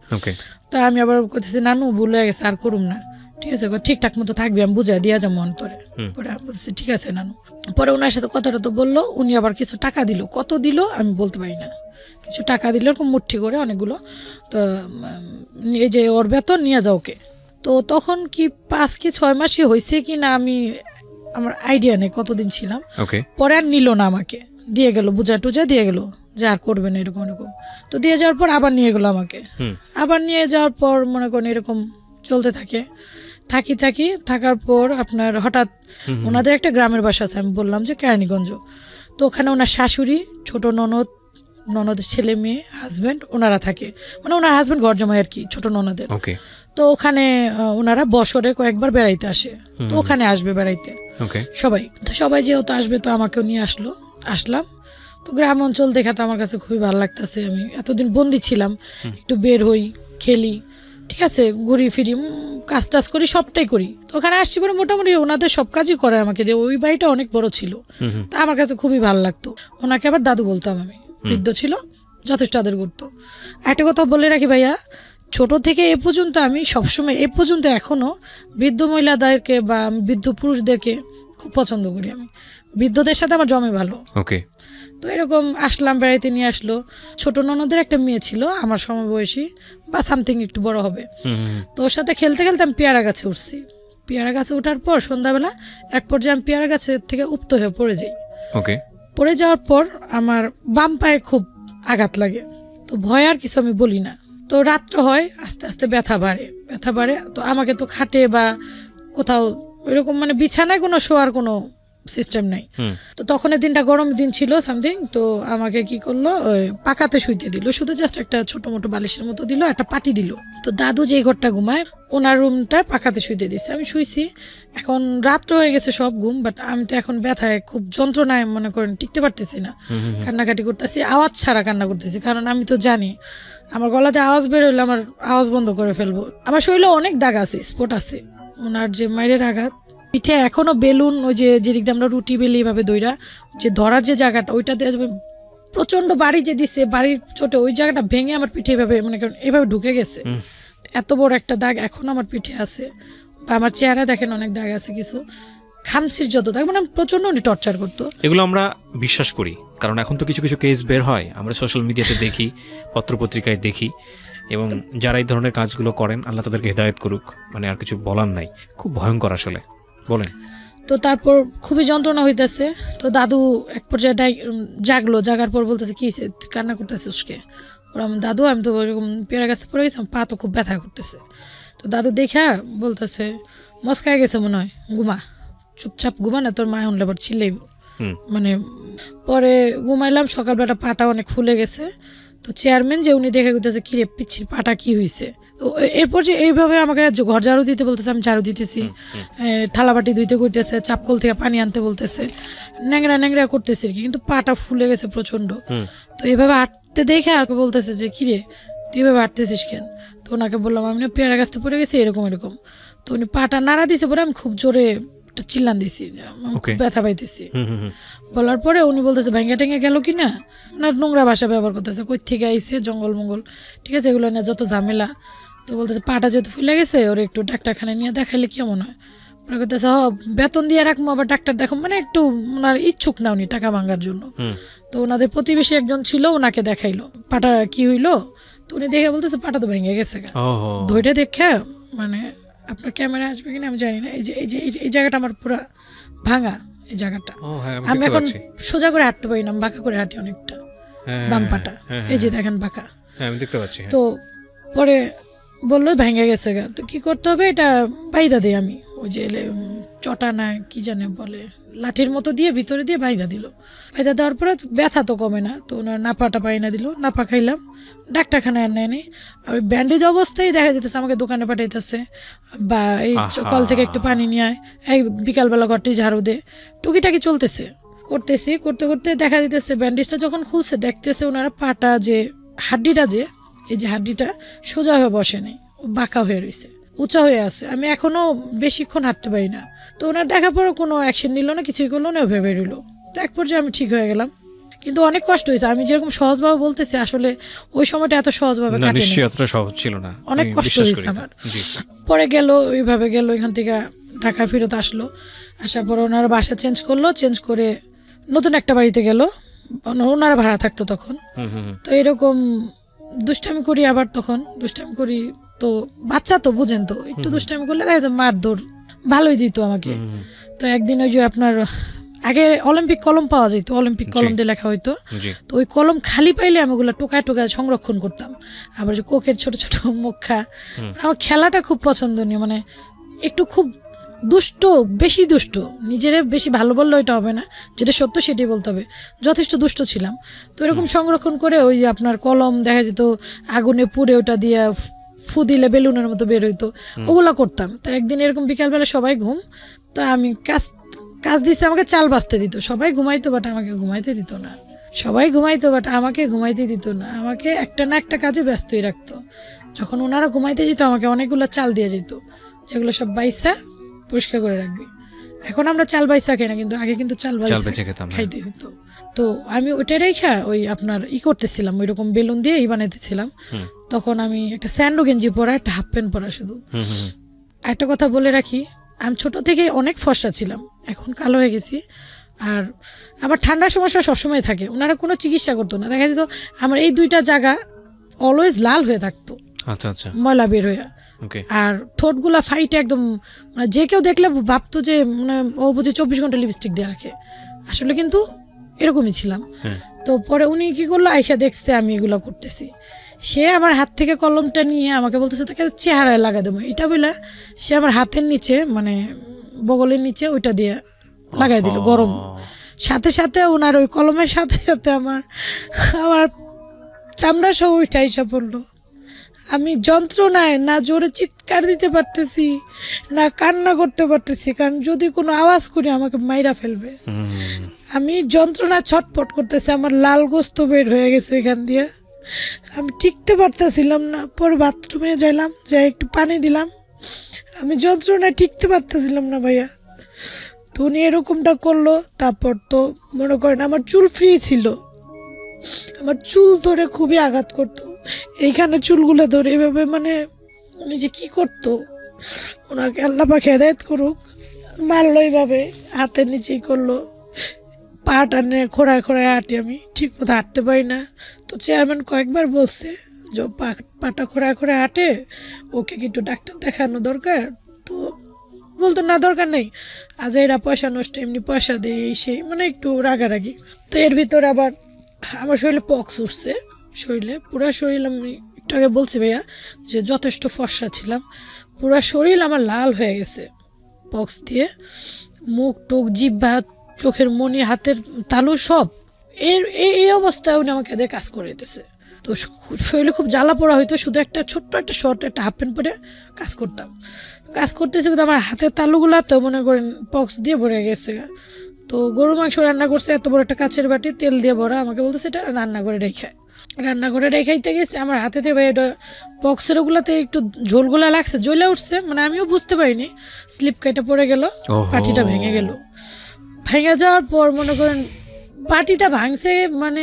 তো আমি আবার করতেছি নানু ভুল হয়ে গেছে, আর করুম না, ঠিক আছে ঠিকঠাক মতো থাকবি, আমি বুঝাই দিয়া যাবো অন্তরে। পরে বলছি ঠিক আছে নানু। পরে ওনার সাথে কথাটা তো বললো, উনি আবার কিছু টাকা দিল, কত দিল আমি বলতে পারি না, কিছু টাকা দিল এরকম মুঠি করে অনেকগুলো, তো এই যে ওর বেতন নিয়ে যাও ওকে। তো তখন কি 5 কি 6 মাসই হয়েছে কি না, আমার আইডিয়া নেই কতদিন ছিলাম। পরে আর নিল না, আমাকে দিয়ে গেল, বুঝা টুজা দিয়ে গেল যে আর করবে না এরকম। তো দিয়ে যাওয়ার পর আবার নিয়ে গেলো আমাকে, আবার নিয়ে যাওয়ার পর মনে করেন এরকম চলতে থাকার পর আপনার হঠাৎ ওনাদের একটা গ্রামের বাসা আছে, আমি বললাম যে কেরানীগঞ্জ, তো ওখানে ওনার শাশুড়ি, ছোট ননদের ছেলে মেয়ে, হাজব্যান্ড, ওনারা থাকে, মানে ওনার হাজব্যান্ড ঘর জমায় আর কি ছোট ননদের। তো ওখানে ওনারা বছরে কয়েকবার বেড়াইতে আসে, তো ওখানে আসবে বেড়াইতে সবাই যেহেতু আসবে, তো আমাকেও নিয়ে আসলাম। তো গ্রাম অঞ্চল দেখা তো আমার কাছে খুবই ভালো লাগতেছে, আমি এতদিন বন্দি ছিলাম, একটু বের হই, খেলি, ঠিক আছে ঘুরি ফিরি, কাজ টাজ করি, সবটাই করি। তো ওখানে আসছি পরে মোটামুটি ওনাদের সব কাজই করে আমাকে দিয়ে। ওই বাড়িটা অনেক বড় ছিল, তা আমার কাছে খুবই ভালো লাগতো। ওনাকে আবার দাদু বলতাম আমি, বৃদ্ধ ছিল, যথেষ্ট আদর করতো। একটা কথা বলে রাখি ভাইয়া, ছোট থেকে এ পর্যন্ত আমি সবসময় এ পর্যন্ত এখনো বৃদ্ধ মহিলাদেরকে বা বৃদ্ধ পুরুষদেরকে খুব পছন্দ করি। আমি বৃদ্ধদের সাথে আমার জমে ভালো। ওকে। তো এরকম আসলাম, বেড়াইতে নিয়ে আসলো। ছোট ননদের একটা মেয়ে ছিল আমার সমবয়সী বা সামথিং একটু বড় হবে। তো ওর সাথে খেলতে খেলতে আমি পেয়ারা গাছে উঠছি। পেয়ারা গাছে ওঠার পর সন্ধ্যাবেলা এক পর্যায়ে আমি পেয়ারা গাছের থেকে উপ্ত হয়ে পড়ে যাই। ওকে। পড়ে যাওয়ার পর আমার বাম পায়ে খুব আঘাত লাগে। তো ভয় আর কিছু আমি বলি না। তো রাত্র হয়, আস্তে আস্তে ব্যথা বাড়ে। তো আমাকে তো খাটে বা কোথাও এরকম মানে বিছানায় কোনো শোয়ার কোনো সিস্টেম নাই। তো তখন দিনটা গরম দিন ছিল সামথিং। তো আমাকে কি করলো, ওই পাকাতে শুইতে দিল, শুধু জাস্ট একটা ছোট মোটো বালিশের মতো দিল, একটা পাটি দিল। তো দাদু যে ঘরটা ঘুমায় ওনার রুমটা পাকাতে শুইতে দিচ্ছে। আমি শুইছি, এখন রাত্র হয়ে গেছে, সব ঘুম, বাট আমি তো এখন ব্যথায় খুব যন্ত্রণায় মনে করেন টিকতে পারতেছি না, কান্নাকাটি করতেছি, আওয়াজ ছাড়া কান্না করতেছি, কারণ আমি তো জানি আমার গলাতে আওয়াজ বের হইলে আমার আওয়াজ বন্ধ করে ফেলবো। আমার শরীরে অনেক দাগ আছে, স্পট আছে। ওনার যে মায়ের আঘাত, পিঠে এখনো বেলুন, ওই যে যেদিক দিয়ে আমরা রুটি বেলি এভাবে দইরা যে ধরার যে জায়গাটা, ওইটাতে প্রচন্ড বাড়ি যে দিচ্ছে, বাড়ির চোটে ওই জায়গাটা ভেঙে আমার পিঠে এভাবে মনে করেন এভাবে ঢুকে গেছে। এত বড় একটা দাগ এখন আমার পিঠে আছে, বা আমার চেহারা দেখেন অনেক দাগ আছে, কিছু খামসির যত দাগ, মানে প্রচন্ড উনি টর্চার করতো। এগুলো আমরা বিশ্বাস করি, কারণ এখন তো কিছু কিছু কেস বের হয়, আমরা সোশ্যাল মিডিয়াতে দেখি, পত্রপত্রিকায় দেখি, এবং যারা এই ধরনের কাজগুলো করেন আল্লাহ তাদেরকে হেদায়েত করুক, মানে আর কিছু বলার নাই। খুব ভয়ঙ্কর আসলে। বলেন। তো তারপর খুবই যন্ত্রণা হইতেছে। তো দাদু এক পর্যায়ে জাগার পর বলতেছে, কি তুই কান্না করতেছিস কে? ওরা দাদু, আমি তো ওইরকম পেয়ারা গাছে পড়ে গেছি, পা তো খুব ব্যথা করতেছে। তো দাদু দেখা বলতেছে, মস্কায় গেছে মনে হয়, ঘুমা, চুপচাপ ঘুমা, না তোর মা হলে আবার চিল্লাইব। মানে পরে ঘুমাইলাম, সকালবেলা পাটা অনেক ফুলে গেছে। তো চেয়ারম্যান যে উনি দেখে গেছে, কিরে পিচ্ছির পাটা কি হয়েছে? তো এরপর যে এইভাবে আমাকে ঘর ঝাড়ু দিতে বলতেছে, আমি ঝাড়ু দিতেছি, থালাবাটি ধুইতে করতেছে, চাপকল থেকে পানি আনতে বলতেছে, ন্যাংরা করতেছে আর কি, কিন্তু পাটা ফুলে গেছে প্রচন্ড। তো এইভাবে হাঁটতে দেখে আমাকে বলতেছে যে, কিরে তুই এভাবে হাঁটতেছিস কেন? তো ওনাকে বললাম, আমি না পেয়ারা গাছতে পড়ে গেছি এরকম। তো উনি পাটা নাড়া দিছে, পরে আমি খুব জোরে চিল্লান দিছি, ব্যথা পাইতেছি। বলার পরে উনি বলতেছে, ভাঙ্গা টেঙ্গা গেল কিনা, ওনার নোংরা ভাষা ব্যবহার করতেছে, কই থেকে আইসে, জঙ্গল মঙ্গল, ঠিক আছে, এগুলো নিয়ে যত ঝামেলা। তো বলতেছে, পাটা যেহেতু ফুলে গেছে, ওর একটু ডাক্তারখানে নিয়ে দেখাইলে কেমন হয়? পরে করতেছে, বেতন দিয়ে রাখবো, আবার ডাক্তার দেখো, মানে একটু ওনার ইচ্ছুক না উনি টাকা ভাঙার জন্য। তো ওনাদের প্রতিবেশী একজন ছিল, ওনাকে দেখাইলো পাটা কি হইলো। তো উনি দেখে বলতেছে, পাটা তো ভেঙে গেছে। ধৈর্য দেখে, মানে আপনার ক্যামেরা আসবে কিনা আমি জানি না, এই জায়গাটা আমার পুরো ভাঙা, এই জায়গাটা আমি এখন সোজা করে হাঁটতে পারি না, আমি বাঁকা করে হাঁটি অনেকটা, বাম পাটা এই যে দেখেন বাঁকা, আমি দেখতে পাচ্ছি। তো পরে বললো ভেঙে গেছে। তো কি করতে হবে, এটা বাইদা দিই আমি, ওই যে চটা না কি জানে বলে, লাঠির মতো দিয়ে ভিতরে দিয়ে বাইদা দিল। বাইদা দেওয়ার পরে ব্যথা তো কমে না, তো ওনার নাপাটা পাইনা দিল, নাপা খাইলাম, ডাক্তারখানায় আর নেয়নি। আর ওই ব্যান্ডেজ অবস্থায় দেখা যেতেছে আমাকে দোকানে পাঠাইতেছে, বা এই কল থেকে একটু পানি নিয়ে আয়, এই বিকালবেলা ঘরটি ঝাড়ু দে, টুকিটাকি চলতেছে, করতে করতে দেখা যেতেছে ব্যান্ডেজটা যখন খুলছে, দেখতেছে ওনারা পাটা যে হাড্ডিটা, যে এই যে হাড্ডিটা সোজা হয়ে বসে নেই, বাঁকা হয়ে রয়েছে, উঁচা হয়ে আছে। আমি এখনো বেশিক্ষণ হাঁটতে পারি না। তো ওনার দেখার পরও কোনো অ্যাকশন নিল না, কিছুই করলো না, ভেবে রইল। তো এক পর্যায়ে আমি ঠিক হয়ে গেলাম, কিন্তু অনেক কষ্ট হয়েছে। আমি যেরকম সহজভাবে বলতেছি, আসলে ওই সময়টা এত সহজভাবে কাটেনি, অতটা সহজ ছিল না, অনেক কষ্ট হয়েছে আমার। পরে গেল, ওইভাবে গেল, এখান থেকে ঢাকা ফেরত আসলো। আসার পর ওনারা বাসা চেঞ্জ করলো, চেঞ্জ করে নতুন একটা বাড়িতে গেল, ওনারা ভাড়া থাকতো তখন। তো এরকম দুষ্টামি করি, আবার তখন দুষ্টামি করি, তো বাচ্চা তো বুঝেন, তো একটু দুষ্টামি করলে দেখা যায় মারধর ভালোই দিত আমাকে। তো একদিন ওই যে আপনার আগে অলিম্পিক কলম পাওয়া যেত, অলিম্পিক কলম দিয়ে লেখা হইতো, তো ওই কলম খালি পাইলে আমি ওগুলো টোকায় সংরক্ষণ করতাম। আবার যে কোকের ছোট ছোট মুখা, আমার খেলাটা খুব পছন্দনীয়, মানে একটু খুব দুষ্ট, বেশি দুষ্ট, নিজের বেশি ভালো বললে ওইটা হবে না, যেটা সত্য সেটাই বলতে হবে, যথেষ্ট দুষ্ট ছিলাম। তো এরকম সংরক্ষণ করে ওই যে আপনার কলম দেখা যেত আগুনে পুড়ে, ওটা দিয়ে ফু দিলে বেলুনের মতো বের হইতো, ওগুলো করতাম। তো একদিন এরকম বিকালবেলা সবাই ঘুম, তো আমি কাজ দিচ্ছে, আমাকে চাল বাঁচতে দিত, সবাই ঘুমাইতো বাট আমাকে ঘুমাইতে দিত না, আমাকে একটা না একটা কাজে ব্যস্তই রাখতো। যখন ওনারা ঘুমাইতে যেত আমাকে অনেকগুলো চাল দিয়ে যেত, যেগুলো সব বাইসা পরিষ্কার করে রাখবি। এখন আমরা চাল বাইসা খাই না, কিন্তু আগে কিন্তু চাল বাইসা খাইতে হতো। তো আমি ওইটাই রেখা ওই আপনার করতেছিলাম, ওই রকম বেলুন দিয়ে বানাইতেছিলাম। তখন আমি একটা স্যান্ডো গেঞ্জি পরা, একটা হাফ প্যান্ট পরা শুধু। একটা কথা বলে রাখি, আমি ছোট থেকে অনেক ফর্সা ছিলাম, এখন কালো হয়ে গেছি। আর আমার ঠান্ডার সমস্যা সবসময় থাকে, ওনারা কোনো চিকিৎসা করতো না। দেখা যেত আমার এই 2টা জায়গা অলওয়েজ লাল হয়ে থাকতো, ময়লা বের হয়ে। আর ঠোঁটগুলা ফাইটে একদম, মানে যে কেউ দেখলে ভাবতো যে মানে ও বুঝে 24 ঘন্টা লিপস্টিক দিয়ে রাখে, আসলে কিন্তু এরকমই ছিলাম। তো পরে উনি কি করলো, আইসা দেখছে আমি এগুলো করতেছি, সে আমার হাত থেকে কলমটা নিয়ে আমাকে বলতেছে তাকে চেহারায় লাগা দেবো, এটা বলে সে আমার হাতের নিচে মানে বগলের নিচে ওইটা দিয়ে লাগাই দিল গরম। সাথে সাথে ওনার ওই কলমের সাথে সাথে আমার চামড়া সহ ওইটা এসে পড়লো। আমি যন্ত্রণায় না জোরে চিৎকার দিতে পারতেছি না কান্না করতে পারতেছি, কারণ যদি কোনো আওয়াজ করি আমাকে মাইরা ফেলবে। আমি যন্ত্রণা ছটফট করতেছি, আমার লাল গোস্ত বের হয়ে গেছে এখান দিয়ে, আমি টিকতে পারতেছিলাম না। পরে বাথরুমে যাইলাম, যাই একটু পানি দিলাম, আমি যন্ত্রণায় টিকতে পারতেছিলাম না ভাইয়া। তো উনি এরকমটা করলো। তারপর তো মনে করেন আমার চুল ফ্রি ছিল, আমার চুল ধরে খুবই আঘাত করতো, এইখানে চুলগুলো ধরে এভাবে, মানে উনি যে কি করতো, ওনাকে আল্লাহ পাক হেদায়েত করুক, মারলো এইভাবে হাতের নিচেই করলো। পা টানে খোঁড়ায় খোঁড়ায় হাঁটি, আমি ঠিক মতো হাঁটতে পারি না। তো চেয়ারম্যান কয়েকবার বলছে যে পাটা খোঁড়ায় খোঁড়ায় হাঁটে, ওকে কি একটু ডাক্তার দেখানো দরকার। তো বলতো না দরকার নেই, আজ এরা পয়সা নষ্ট, এমনি পয়সা দেয় সেই, মানে একটু রাগারাগি। তো এর ভিতরে আবার আমার শরীরে পক্স উঠছে, শরীরে পুরা শরীর, আমি একটু আগে বলছি ভাইয়া যে যথেষ্ট ফর্সা ছিলাম, পুরা শরীর আমার লাল হয়ে গেছে পক্স দিয়ে, মুখ টুক জিহ্বা চোখের মনি হাতের তালু সব। এই অবস্থায় উনি আমাকে দিয়ে কাজ করে দিতেছে। তো শরীরে খুব জ্বালা পোড়া হইতো, শুধু একটা ছোট্ট একটা শর্ট একটা হাফ প্যান্ট পরে কাজ করতাম। কাজ করতেছি কিন্তু আমার হাতের তালুগুলা তো মনে করেন পক্স দিয়ে ভরে গেছে। তো গরু মাংস রান্না করছে, এত বড় একটা কাচের বাটি তেল দিয়ে ভরা, আমাকে বলতেছে এটা রান্না করে রেখাইতে গেছে, আমার হাতে থেকে এটা পক্সের ওগুলাতে একটু ঝোলগুলা লাগছে, জ্বলে উঠছে, মানে আমিও বুঝতে পারিনি, স্লিপ কেটে পড়ে গেল, বাটিটা ভেঙে গেল। ভেঙে যাওয়ার পর মনে করেন বাটিটা ভাঙছে, মানে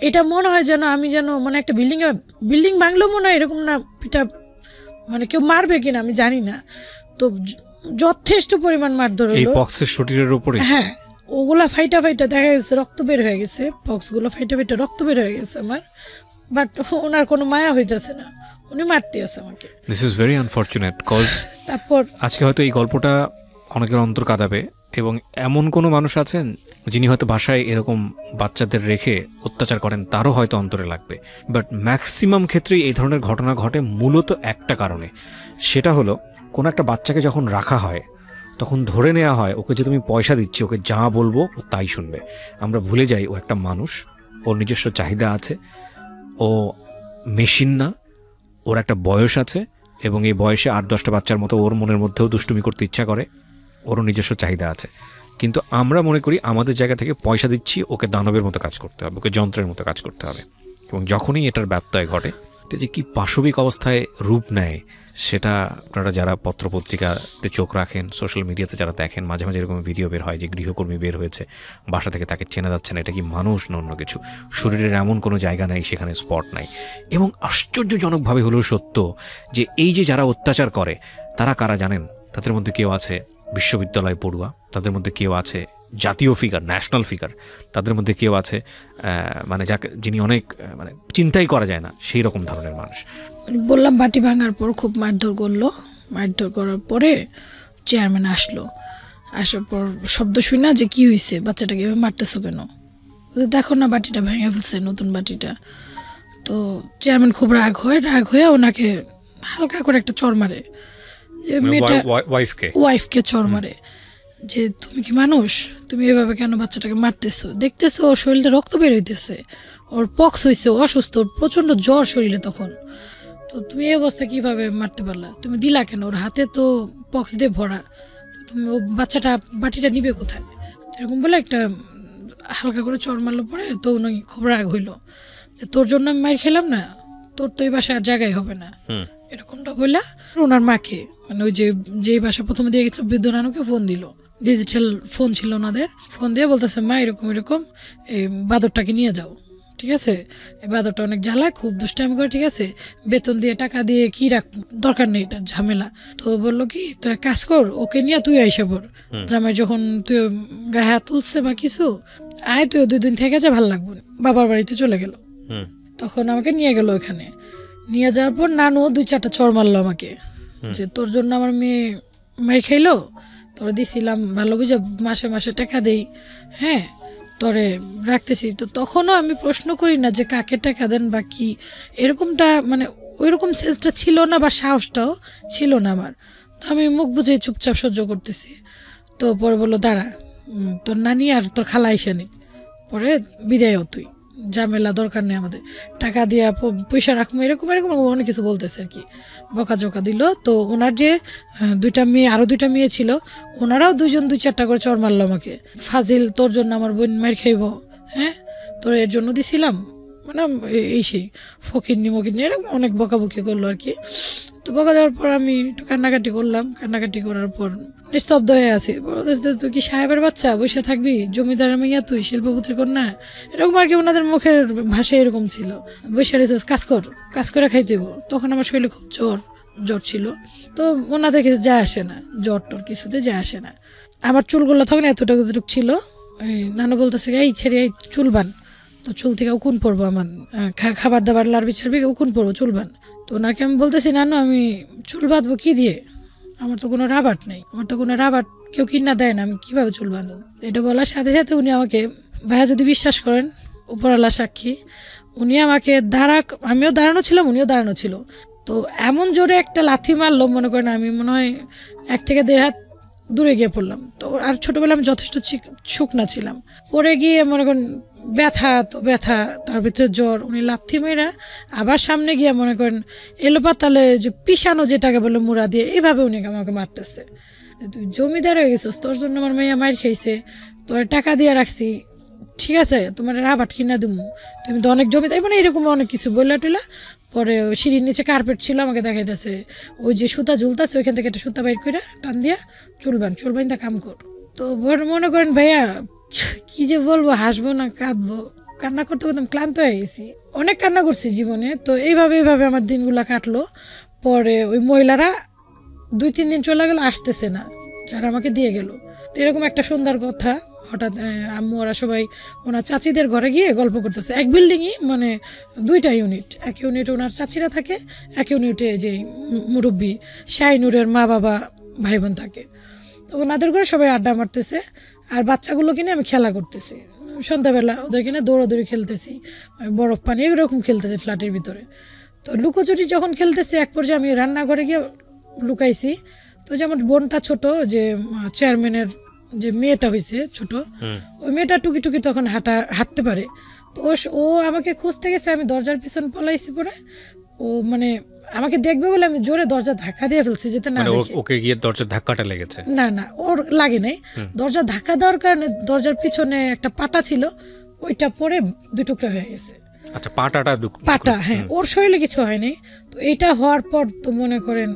এটা মনে হয় যেন আমি যেন মানে একটা বিল্ডিং ভাঙলেও মনে হয় এরকম না, এটা মানে কেউ মারবে কিনা আমি জানি না। তো যথেষ্ট পরিমাণ মারধর হলো এই পক্সের শরীরের উপরে। হ্যাঁ, ওগুলা ফাইটা দেখা গেছে রক্ত বের হয়ে গেছে, পক্সগুলো ফাইটা রক্ত বের হয়ে গেছে আমার। বাট ওনার কোনো মায়া হইতেছে না, উনি মারতে আছে আমাকে। This is very unfortunate cause তারপর আজকে হয়তো এই গল্পটা অনেকের অন্তর কাঁদাবে, এবং এমন কোনো মানুষ আছেন যিনি হয়তো বাসায় এরকম বাচ্চাদের রেখে অত্যাচার করেন, তারও হয়তো অন্তরে লাগবে। বাট ম্যাক্সিমাম ক্ষেত্রেই এই ধরনের ঘটনা ঘটে মূলত একটা কারণে, সেটা হলো কোনো একটা বাচ্চাকে যখন রাখা হয় তখন ধরে নেওয়া হয় ওকে যে তুমি পয়সা দিচ্ছি, ওকে যা বলবো ও তাই শুনবে। আমরা ভুলে যাই ও একটা মানুষ, ওর নিজস্ব চাহিদা আছে, ও মেশিন না, ওর একটা বয়স আছে, এবং এই বয়সে 8-10টা বাচ্চার মতো ওর মনের মধ্যেও দুষ্টুমি করতে ইচ্ছা করে, ওরও নিজস্ব চাহিদা আছে। কিন্তু আমরা মনে করি আমাদের জায়গা থেকে পয়সা দিচ্ছি, ওকে দানবের মতো কাজ করতে হবে, ওকে যন্ত্রের মতো কাজ করতে হবে। এবং যখনই এটার ব্যত্যয় ঘটে, এটা যে কী পাশবিক অবস্থায় রূপ নেয় সেটা আপনারা যারা পত্রপত্রিকাতে চোখ রাখেন, সোশ্যাল মিডিয়াতে যারা দেখেন, মাঝে মাঝে এরকম ভিডিও বের হয় যে গৃহকর্মী বের হয়েছে বাসা থেকে, তাকে চেনা যাচ্ছে না, এটা কি মানুষ না অন্য কিছু, শরীরের এমন কোনো জায়গা নাই সেখানে স্পট নাই। এবং আশ্চর্যজনকভাবে হলেও সত্য যে এই যে যারা অত্যাচার করে তারা কারা জানেন? তাদের মধ্যে কেউ আছে বিশ্ববিদ্যালয় পড়ুয়া, তাদের মধ্যে কেউ আছে জাতীয় ফিগার, ন্যাশনাল ফিগার, তাদের মধ্যে কেউ আছে মানে যাকে যিনি অনেক মানে চিন্তাই করা যায় না সেই রকম ধরনের মানুষ। বললাম বাটি ভাঙার পর খুব মারধর করলো, মারধর করার পরে চেয়ারম্যান আসলো, আসার পর শব্দ শুই না যে কি হয়েছে, বাচ্চাটাকে এভাবে মারতেছো কেন, দেখো না বাটিটা ভেঙে ফেলছে, নতুন বাটিটা। তো চেয়ারম্যান খুব রাগ হয়ে ওনাকে হালকা করে একটা চড় মারে, যে মেয়েটা ওয়াইফকে চড় মারে, যে তুমি কি মানুষ, তুমি এভাবে কেন বাচ্চাটাকে মারতেছো, দেখতেছো ওর শরীরে রক্ত বের হইতেছে, ওর পক্স হয়েছে, অসুস্থ, ওর প্রচণ্ড জ্বর শরীরে তখন, তো তুমি এই অবস্থা কিভাবে মারতে পারলা, তুমি দিলা কেন, ওর হাতে তো পক্স দিয়ে ভরা, তুমি ও বাচ্চাটা বাটিটা নিবে কোথায়, এরকম বলে একটা হালকা করে চড় মারলো। পরে তো উনি খুব রাগ হইলো যে তোর জন্য আমি মার খেলাম না, তোর তো এই বাসায় আর জায়গায় হবে না, এরকমটা বললা ওনার মাকে মানে ওই যে বাসা প্রথমে দিয়ে গেছিল বৃদ্ধ নানুকে ফোন দিল, ডিজিটাল ফোন ছিল ওনাদের, ফোন দিয়ে বলতেছে মা এরকম এরকম এই বাদরটাকে নিয়ে যাও, ঠিক আছে, এই বাদরটা অনেক জ্বালায়, খুব দুষ্টামি করে, ঠিক আছে, বেতন দিয়ে টাকা দিয়ে কি রাখ, দরকার নেই, এটা ঝামেলা। তো বললো কি তো এক কাজ কর, ওকে নিয়ে তুই আইসা পর, জামাই যখন তুই গায়ে হাত তুলছে বা কিছু, আয় তুই 2 দিন থেকে যা, ভালো লাগবে। বাবার বাড়িতে চলে গেল। তখন আমাকে নিয়ে গেল ওখানে, নিয়ে যাওয়ার পর নানু 2-4টা চড় মারলো আমাকে, যে তোর জন্য আমার মেয়ে মার খাইলো, তোরা দিছিলাম ভালো বুঝে মাসে মাসে টাকা দেই, হ্যাঁ তোরে রাখতেছি। তো তখনও আমি প্রশ্ন করি না যে কাকে টাকা দেন বা কি, এরকমটা মানে ওইরকম সেন্সটা ছিল না বা সাহসটাও ছিল না আমার। তো আমি মুখ বুঝে চুপচাপ সহ্য করতেছি। তো পরে বললো দাঁড়া, তোর নানি আর তোর খালা আইসা নিক, পরে বিদায়ও তুই, ঝামেলা দরকার নেই আমাদের, টাকা দিয়া পয়সা রাখবো, এরকম এরকম অনেক কিছু বলতেছে আর কি, বকাঝকা দিল। তো ওনার যে 2টা মেয়ে, আরও 2টা মেয়ে ছিল, ওনারাও 2জন 2-4টা করে চড় মারলো আমাকে, ফাজিল তোর জন্য আমার বোন মার খাইব, হ্যাঁ তোর এর জন্য দিছিলাম, মানে এই সেই ফকিরনি মকিরনি এরকম অনেক বকাবকি করলো আর কি। তো বকা দেওয়ার পর আমি একটু কান্নাকাটি করলাম, কান্নাকাটি করার পর নিস্তব্ধ হয়ে আছি। তুই কি সাহেবের বাচ্চা, বসে থাকবি, জমিদারের মেয়ে তুই, শিল্পপতির কন্যা, এরকম আর কি ওনাদের মুখের ভাষা এরকম ছিল। বসে রেছিস, কাজ কর, কাজ করে খাইতে দেবো। তখন আমার শরীরে খুব জ্বর ছিল, তো ওনাদের কিছু যায় আসে না, জ্বর টর কিছুতে যায় আসে না। আমার চুলগুলো তখন এতটুকু ছিল, নানু বলতেছে এই ছেড়ে এই চুল বান, তো চুল থেকে উকুন পড়বো, আমার খাবার দাবার লাড়বি ছাড়বি উকুন পড়বো, চুল বান। তো ওনাকে আমি বলতেছি নানু আমি চুল বাঁধবো কি দিয়ে, আমার তো কোনো রাবাট নেই, আমার তো কোনো রাবাট কেউ কিনা দেয় না, আমি কীভাবে চুল বাঁধব। এটা বলার সাথে সাথে উনি আমাকে, ভাইয়া যদি বিশ্বাস করেন, উপরওয়ালা সাক্ষী, উনি আমাকে আমিও দাঁড়ানো ছিলাম, উনিও দাঁড়ানো ছিল, তো এমন জোরে একটা লাথি মারলো, মনে করেন আমি মনে হয় 1 থেকে 1.5 হাত দূরে গিয়ে পড়লাম। তো আর ছোটোবেলায় আমি যথেষ্ট শুকনা ছিলাম, পরে গিয়ে মনে করেন ব্যথা, তো ব্যথা, তার ভিতরে জ্বর, উনি লাথি মেয়েরা আবার সামনে গিয়ে মনে করেন এলোপাতালে যে পিষানো যেটাকে বলে মুড়া দিয়ে, এইভাবে উনি আমাকে মারতেছে। তুই জমিদার হয়ে গেছিস, তোর জন্য আমার মেয়ে মার খাইছে, তোর টাকা দিয়ে রাখছি, ঠিক আছে, তোমার রাবাট কিনা দিমু, তুমি তো অনেক জমিদার, মানে এরকম অনেক কিছু বললা টুলা। পরে সিঁড়ির নিচে কার্পেট ছিল, আমাকে দেখাইতেছে ওই যে সুতা ঝুলতেছে, ওইখান থেকে একটা সুতা বাইর করে টান দিয়া চুল বাইন্দা কাম কর। তো মনে করেন ভাইয়া কি যে বলবো, হাসবো না কাঁদবো, কান্না করতে করতে ক্লান্ত হয়ে গেছি, অনেক কান্না করছি জীবনে। তো এইভাবে আমার দিনগুলা কাটলো। পরে ওই মহিলারা 2-3 দিন চলে গেল, আসতেছে না, যারা আমাকে দিয়ে গেল। তো এরকম একটা সুন্দর কথা, হঠাৎ আম্মু ওরা সবাই ওনার চাচিদের ঘরে গিয়ে গল্প করতেছে, এক বিল্ডিংই, মানে 2টা ইউনিট, এক ইউনিটে ওনার চাচিরা থাকে, এক ইউনিটে যে মুরব্বী শাহিনুরের মা বাবা ভাই বোন থাকে। তো ওনাদের ঘরে সবাই আড্ডা মারতেছে, আর বাচ্চাগুলো কিনে আমি খেলা করতেছি, সন্ধ্যাবেলা ওদের কিনে দৌড়াদৌড়ি খেলতেছি, বরফ পানি এরকম খেলতেছি ফ্ল্যাটের ভিতরে। তো লুকোচুরি যখন খেলতেছি, এক পর্যায়ে আমি রান্নাঘরে গিয়ে লুকাইছি। তো যেমন বোনটা ছোট, যে চেয়ারম্যানের যে মেয়েটা হয়েছে ছোট, ওই মেয়েটা টুকি টুকি তখন হাঁটতে পারে। তো ও আমাকে খুঁজতে গেছে, আমি দরজার পিছন পলাইছি, পরে ও মানে আমাকে দেখবে বলে আমি জোরে দরজা ধাক্কা দিয়ে ফেলছি, যেতে না দেখে। ওকে গিয়ে দরজার ধাক্কাটা লেগেছে? না ওর লাগে নাই, দরজা ধাক্কা দেওয়ার কারণে দরজার পিছনে একটা পাটা ছিল, ওইটা পরে 2 টুকরা হয়ে গেছে। আচ্ছা, পাটা, হ্যাঁ, ওর শরীরে কিছু হয়নি। তো এইটা হওয়ার পর তো মনে করেন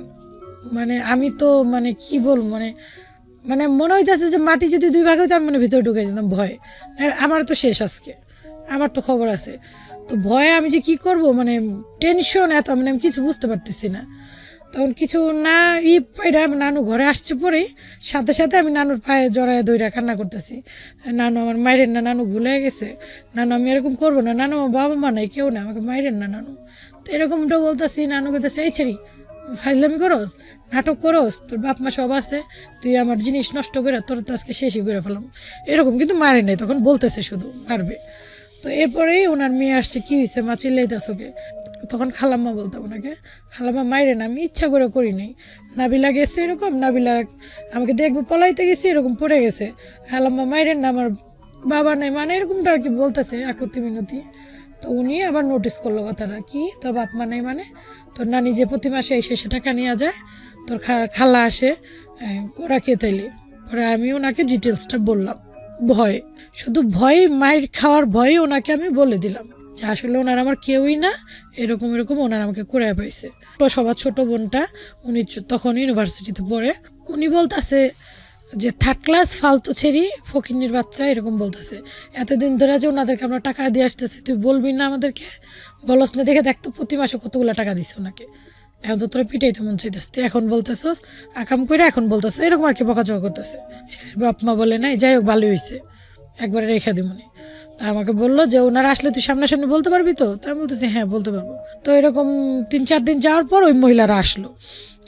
মানে আমি তো মানে কি বলবো, মানে মনে হইতেছে যে মাটি যদি 2 ভাগ হইতো, আমি মানে ভিতরে ঢুকে যেতাম ভয়। আমার তো শেষ, আজকে আমার তো খবর আছে। তো ভয়ে আমি যে কি করব, মানে টেনশন এত, মানে আমি কিছু বুঝতে পারতেছি না। তখন কিছু না পাইরা নানু ঘরে আসছে, পরেই সাথে সাথে আমি নানুর পায়ে জড়ায় দইরা কান্না করতেছি, নানু আমার মাইরেন না, নানু ভুলে গেছে, নানু আমি এরকম করবো না, নানু আমার বাবা মা নাই, কেউ না, আমাকে মাইরেন না নানু। তো এরকমটা বলতেছি, নানু বলতেছে এই ছেড়ি ফাইজলামি করস, নাটক করস, তোর বাপ মা সব আছে, তুই আমার জিনিস নষ্ট করে তোর তো আজকে শেষই করে ফেলাম, এরকম। কিন্তু মারে নাই, তখন বলতেছে শুধু মারবে। তো এরপরেই ওনার মেয়ে আসছে, কি হয়েছে মা চিল্লাইতেছ ওকে? তখন খালাম্মা বলতাম ওনাকে, খালাম্মা মাইরে না, আমি ইচ্ছা করে করি নাই, নাবিলা গেছে এরকম, নাবিলা আমাকে দেখবো পলাইতে গেছি, এরকম পড়ে গেছে, খালাম্মা মাইরেন না, আমার বাবা নাই, মানে এরকমটা আর কি বলতেছে একতি মিনতি। তো উনি আবার নোটিস করলো কথাটা, কি তোর বাপ মা নাই মানে, তোর নানি যে প্রতি মাসে এসে সে টাকা নিয়ে যায়, তোর খালা আসে, ওরা কে তাইলে? পরে আমি ওনাকে ডিটেলসটা বললাম, ভয়ে, শুধু ভয়ে, মায়ের খাওয়ার ভয়ে ওনাকে আমি বলে দিলাম যে আসলে ওনার আমার কেউই না, এরকম এরকম ওনার আমাকে করে পাইছে। তো সবার ছোট বোনটা, উনি তখন ইউনিভার্সিটিতে পড়ে, উনি বলতেছে যে 3rd ক্লাস ফালতু ছেড়ি ফকিন্নির বাচ্চা, এরকম বলতেছে। এতদিন ধরে যে ওনাদেরকে আমরা টাকা দিয়ে আসতেছি, তুই বলবি না আমাদেরকে, বলস না, দেখে দেখতো প্রতি মাসে কতগুলো টাকা দিস ওনাকে, এখন তো তোরা পিটাইতে মন চাইতেছে, তুই এখন বলতেছস আকাম করে, এখন বলতেছে, এরকম আর কি বকাঝকা করতেছে। ছেলের বাপ মা বলে নাই, যাই হোক ভালোই হয়েছে, একবারে রেখে দিমনি। তা আমাকে বললো যে ওনারা আসলে তুই সামনাসামনি বলতে পারবি তো? তাই বলতেছি হ্যাঁ বলতে পারবো। তো এরকম 3-4 দিন যাওয়ার পর ওই মহিলারা আসলো,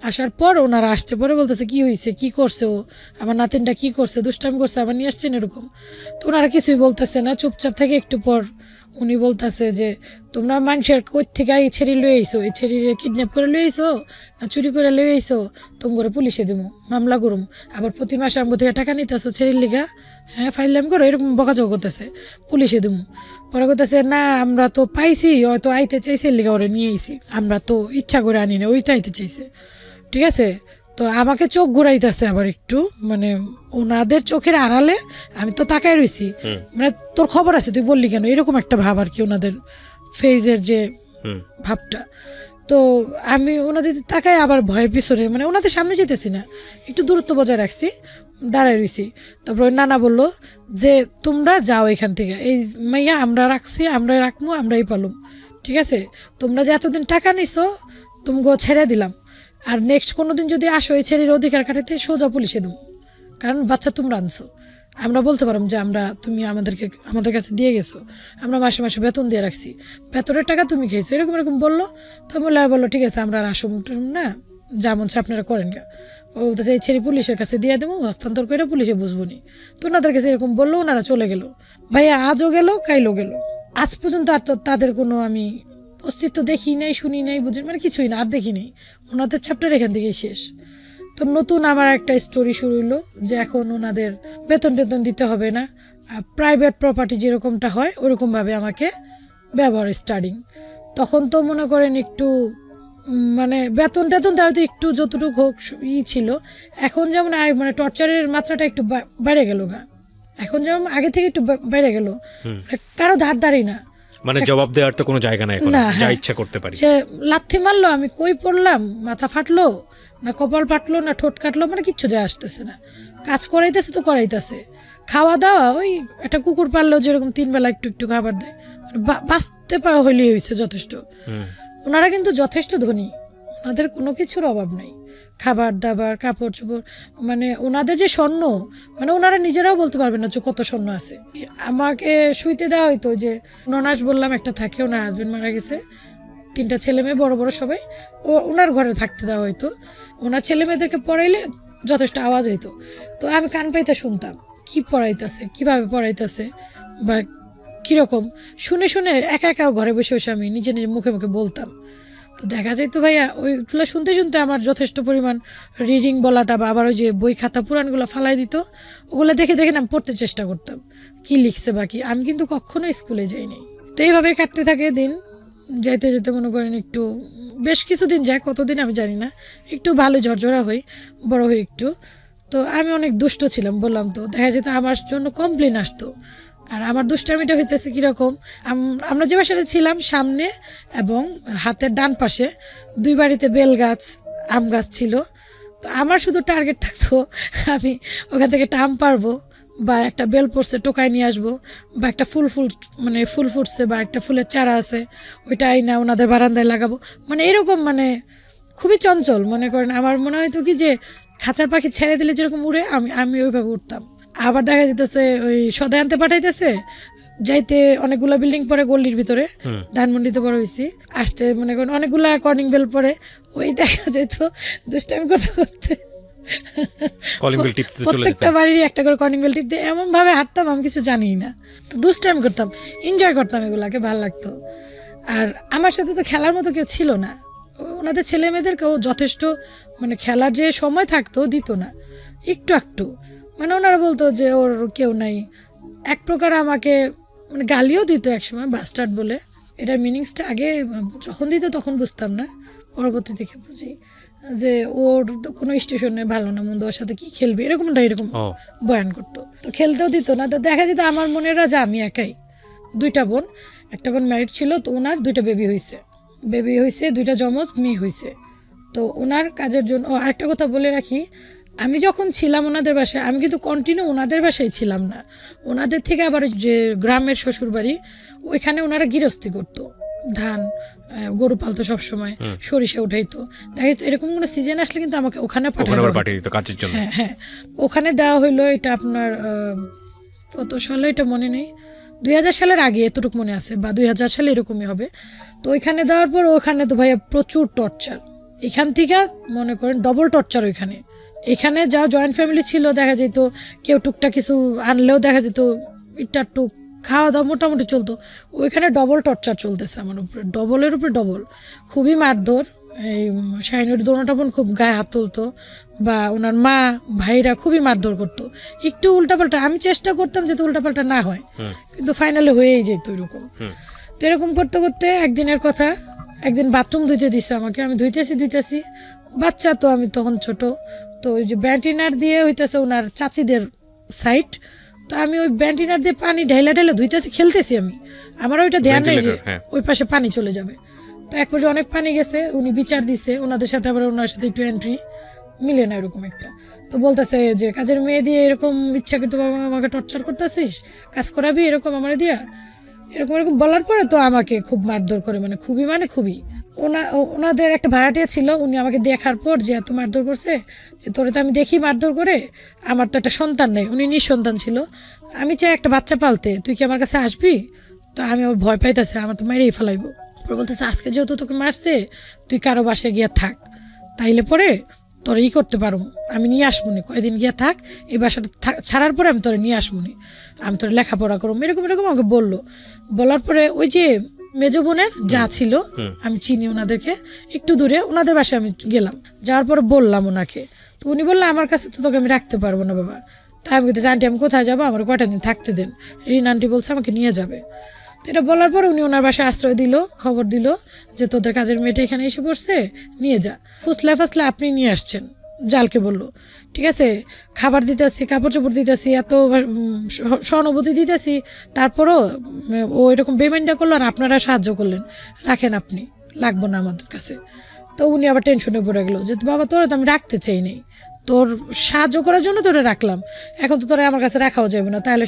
আসার পর ওনারা আসছে, পরে বলতেছে কি হয়েছে, কি করছে ও, আমার নাতিনটা কি করছে, দুষ্টামি করছে, আবার নিয়ে আসছেন এরকম। তো ওনারা কিছুই বলতেছে না, চুপচাপ থেকে একটু পর উনি বলতেছে যে তোমরা মানুষের কই থেকে এই ছেড়ি লয়ে আইসো, এই ছেড়িরে কিডন্যাপ করে লয়ে আইসো না চুরি করে লয়ে আইসো, তোম করে পুলিশে দেবো, মামলা করুম, আবার প্রতি মাসে আমগো থেকে টাকা নিতেছো ছেড়ির লিগা, হ্যাঁ ফাইলাম করো, এরকম বকাঝকা করতেছে, পুলিশে দেবো। পরে করতেছে না আমরা তো পাইছি, হয়তো আইতে চাইছে লিগা ওরে নিয়ে আইসি, আমরা তো ইচ্ছা করে আনি না, ওইটা আইতে চাইছে, ঠিক আছে। তো আমাকে চোখ ঘুরাইতেছে আবার একটু, মানে ওনাদের চোখের আড়ালে আমি তো তাকাই রয়েছি, মানে তোর খবর আছে তুই বললি কেন, এরকম একটা ভাব আর কি ওনাদের ফেজের যে ভাবটা। তো আমি ওনাদের তাকাই আবার ভয়ের পিছনে, মানে ওনাদের সামনে যেতেছি না, একটু দূরত্ব বজায় রাখছি, দাঁড়ায় রয়েছি। তারপর নানা বললো যে তোমরা যাও এখান থেকে, এই মাইয়া আমরা রাখছি, আমরাই রাখবো, আমরাই পালুম, ঠিক আছে, তোমরা যে এতদিন টাকা নিছো তুমগো ছেড়ে দিলাম, আর নেক্সট কোনো দিন যদি আসো এই ছেলের অধিকার কাটাতে সোজা পুলিশে দেবো, কারণ বাচ্চা তোমরা আনছো, আমরা বলতে পারলাম যে আমরা তুমি আমাদের কাছে দিয়ে গেছো, আমরা মাসে মাসে বেতন দিয়ে রাখছি, বেতনের টাকা তুমি খেয়েছো, এরকম এরকম বললো। তো বললো ঠিক আছে আমরা আর আসুন না, যা মন চায় আপনারা করেন গা। বলতেছে এই ছেলে পুলিশের কাছে দিয়ে দেবো, হস্তান্তর করে পুলিশে বুঝবো নি। তো ওনাদের কাছে এরকম বললো, ওনারা চলে গেল। ভাইয়া আজও গেল কাইলও গেল, আজ পর্যন্ত আর তো তাদের কোনো আমি অস্তিত্ব দেখি নাই, শুনি নাই, বুঝি মানে কিছুই না, আর দেখি নাই, ওনাদের চ্যাপ্টার এখান থেকেই শেষ। তো নতুন আমার একটা স্টোরি শুরু হলো যে এখন ওনাদের বেতন টেতন দিতে হবে না, প্রাইভেট প্রপার্টি যেরকমটা হয় ওরকমভাবে আমাকে ব্যবহার স্টার্টিং। তখন তো মনে করেন একটু মানে বেতন টেতন দেওয়া তো একটু যতটুকু হোক ছিল, এখন যেমন মানে টর্চারের মাত্রাটা একটু বেড়ে গেল গা, এখন যেমন আগে থেকে একটু বেড়ে গেল, কারো ধার ধারি না, মানে জবাব দেওয়ার তো কোনো জায়গা নাই, যা ইচ্ছা করতে পারি। সে লাথি মারলো, আমি কই পড়লাম, মাথা ফাটলো না কপাল ফাটলো না ঠোঁট কাটলো, মানে কিচ্ছু যায় আসতেছে না, কাজ করাইতেছে তো করাইতেছে। খাওয়া দাওয়া ওই একটা কুকুর পাললেও যেরকম 3 বেলা একটু একটু খাবার দেয়, মানে বাঁচতে পাওয়া হইলেই হয়েছে যথেষ্ট। ওনারা কিন্তু যথেষ্ট ধনী, ওনাদের কোনো কিছুর অভাব নাই, খাবার দাবার কাপড় চোপড়, মানে ওনাদের যে স্বর্ণ, মানে ওনারা নিজেরাও বলতে পারবেন না যে কত স্বর্ণ আছে। আমাকে শুইতে দেওয়া হইতো, যে ননাস বললাম একটা থাকে, ওনার হাজবেন্ড মারা গেছে, 3টা ছেলে মেয়ে বড় বড় সবাই, ওনার ঘরে থাকতে দেওয়া হইতো। ওনার ছেলে মেয়েদেরকে পড়াইলে যথেষ্ট আওয়াজ হইতো, তো আমি কান পাইতে শুনতাম কি পড়াইতেছে, কিভাবে পড়াইতেছে বা কিরকম, শুনে শুনে একা একা ঘরে বসে বসে আমি নিজে নিজে মুখে মুখে বলতাম। তো দেখা যায় তো ভাইয়া ওইগুলো শুনতে শুনতে আমার যথেষ্ট পরিমাণ রিডিং বলাটা, বা আবার ওই যে বই খাতা পুরাণগুলো ফালাই দিত, ওগুলো দেখে দেখে আমি পড়তে চেষ্টা করতাম কি লিখছে বা কি। আমি কিন্তু কখনো স্কুলে যাইনি। তো এইভাবে কাটতে থাকে দিন, যাইতে যেতে মনে করেন একটু বেশ কিছুদিন যায়, কতদিন আমি জানি না, একটু ভালো ঝরঝরা হই, বড় হই একটু। তো আমি অনেক দুষ্ট ছিলাম বললাম, তো দেখা যেত আমার জন্য কমপ্লেন আসতো। আর আমার দুষ্টামিটা হইতেছে কীরকম, আমরা যে বাসাতে ছিলাম সামনে এবং হাতের ডান পাশে 2 বাড়িতে বেল গাছ আম গাছ ছিল। তো আমার শুধু টার্গেট থাকতো আমি ওখান থেকে একটা আম পারবো, বা একটা বেল পড়ছে টোকায় নিয়ে আসবো, বা একটা ফুল ফুটছে বা একটা ফুলের চারা আছে ওইটা আইনা ওনাদের বারান্দায় লাগাবো, মানে এরকম, মানে খুবই চঞ্চল। মনে করেন আমার মনে হয়তো কি যে খাঁচার পাখি ছেড়ে দিলে যেরকম উড়ে আমি ওইভাবে উঠতাম। আবার দেখা যেতেছে ওই সদাই আনতে পাঠাইতেছে, যাইতে অনেকগুলা বিল্ডিং পরে গল্লির ভিতরে, ধানমন্ডিতে বড় হয়েছি, আসতে মনে করেন অনেকগুলা কর্নিং বেল পরে, ওই দেখা যেত দুষ্টামি করতে করতে প্রত্যেকটা বাড়ির একটা করে কর্নিং বেল টিপতে এমন ভাবে হাঁটতাম আমি কিছু জানি না। তো দুষ্টামি করতাম, এনজয় করতাম, এগুলাকে ভালো লাগতো। আর আমার সাথে তো খেলার মতো কেউ ছিল না, ওনাদের ছেলে মেয়েদেরকেও যথেষ্ট মানে খেলার যে সময় থাকতো দিত না, একটু একটু, মানে ওনারা বলতো যে ওর কেউ নাই। এক প্রকার আমাকে মানে গালিও দিত একসময়, বাস্টার্ড বলে। এটার মিনিংসটা আগে যখন দিত তখন বুঝতাম না, পরবর্তী থেকে বুঝি যে ওর কোনো স্টেশনে ভালো না মন্দ, ওর সাথে কি খেলবে এরকম বয়ান করতো। তো খেলতেও দিত না। তো দেখা যেত আমার মনেরা যে আমি একাই, 2টা বোন, একটা বোন ম্যারিড ছিল, তো ওনার 2টা বেবি হয়েছে, 2টা যমজ মেয়ে হয়েছে। তো ওনার কাজের জন্য আরেকটা কথা বলে রাখি, আমি যখন ছিলাম ওনাদের বাসায় আমি কিন্তু কন্টিনিউ ওনাদের বাসায় ছিলাম না, ওনাদের থেকে আবার যে গ্রামের শ্বশুরবাড়ি ওইখানে ওনারা গৃহস্থী করতো, ধান গরু পালতো, সবসময় সরিষা উঠাইতো, তাই তো এরকম কোনো সিজন আসলে কিন্তু আমাকে ওখানে পাঠিয়ে দিত কাজের জন্য। হ্যাঁ হ্যাঁ, ওখানে দেওয়া হইলো। এটা আপনার কত সালে এটা মনে নেই, 2000 সালের আগে এতটুকু মনে আছে, বা 2000 সালে এরকমই হবে। তো ওইখানে দেওয়ার পর ওখানে তো ভাইয়া প্রচুর টর্চার, এখান থেকে মনে করেন ডবল টর্চার ওইখানে। এখানে যা জয়েন্ট ফ্যামিলি ছিল দেখা যেত, কেউ টুকটা কিছু আনলেও দেখা যেত এটা টুক খাওয়া দাওয়া মোটামুটি চলতো, ওইখানে ডবল টর্চার চলতেছে আমার উপরে, ডবলের উপরে ডবল, খুবই মারধর। এই শাহিনুর দোনোটা বোন খুব গায়ে হাত তুলতো, বা ওনার মা ভাইরা খুবই মারধর করতো, একটু উল্টাপাল্টা আমি চেষ্টা করতাম যাতে উল্টাপাল্টা না হয়, কিন্তু ফাইনালি হয়েই যেত এরকম। তো এরকম করতে করতে একদিনের কথা, একদিন বাথরুম ধুইতে দিছে আমাকে, আমি ধুইতেছি, বাচ্চা তো আমি তখন ছোট, তো ওই যে ব্যান্টিনার দিয়ে হইতেছে ওনার চাচিদের সাইড, তো আমি ওই ব্যান্টিনার দিয়ে পানি ঢাইলা ধুইতেছি, খেলতেছি আমি, আমার ওইটা ধ্যান নেই যে ওই পাশে পানি চলে যাবে। তো এক পর্যায়ে অনেক পানি গেছে, উনি বিচার দিছে, ওনাদের সাথে আবার ওনার সাথে একটু এন্ট্রি মিলে না এরকম একটা। তো বলতেছে যে কাজের মেয়ে দিয়ে এরকম ইচ্ছাকৃত আমাকে টর্চার করতেছিস, কাজ করাবি এরকম আমার দিয়া, এরকম এরকম বলার পরে তো আমাকে খুব মারধর করে, মানে খুবই ওনাদের একটা ভাড়াটিয়া ছিল, উনি আমাকে দেখার পর যে এত মারধর করছে, যে তোরে তো আমি দেখি মারধর করে, আমার তো একটা সন্তান নেই, উনি নিঃসন্তান ছিল, আমি চাই একটা বাচ্চা পালতে, তুই কি আমার কাছে আসবি? তো আমি ভয় পাইতেছে, আমার তো মেরেই ফেলাইবো। বলতেছে আজকে যেহেতু তোকে মারছে, তুই কারো বাসায় গিয়া থাক, তাইলে পরে তোর করতে পারো, আমি নিয়ে আসবনি, কয়েকদিন গিয়া থাক, এই বাসাটা ছাড়ার পরে আমি তোরে নিয়ে আসবনি, আমি তোর লেখাপড়া করবো, এরকম আমাকে বললো। বলার পরে ওই যে মেজো বোনের যা ছিল, আমি চিনি ওনাদেরকে, একটু দূরে ওনাদের বাসায় আমি গেলাম, যাওয়ার পরে বললাম ওনাকে, তো উনি বললো আমার কাছে তো তোকে আমি রাখতে পারবো না বাবা। তাই আমি বলতেছি আন্টি আমি কোথায় যাবো, আমার কয়টা দিন থাকতে দেন, রিন আন্টি বলছে আমাকে নিয়ে যাবে। তো এটা বলার পর উনি ওনার বাসায় আশ্রয় দিল, খবর দিল যে তোদের কাজের মেয়েটা এখানে এসে পড়ছে, নিয়ে যা। ফাসলে আপনি নিয়ে আসছেন, জালকে বললো ঠিক আছে, খাবার দিতেছি, কাপড় চোপড় দিতেছি, এত সহানুভূতি দিতেছি, তারপরও ও এরকম বেমাইন্ডা করলো, আর আপনারা সাহায্য করলেন, রাখেন আপনি, লাগবো না আমাদের কাছে। তো উনি আবার টেনশনে পড়ে গেলো যে বাবা তোরা তো আমি রাখতে চাই নাই, তোর সাহায্য করার জন্য তোরা রাখলাম, এখন তো তোরা আমার কাছে রাখাও যাবে না, তাহলে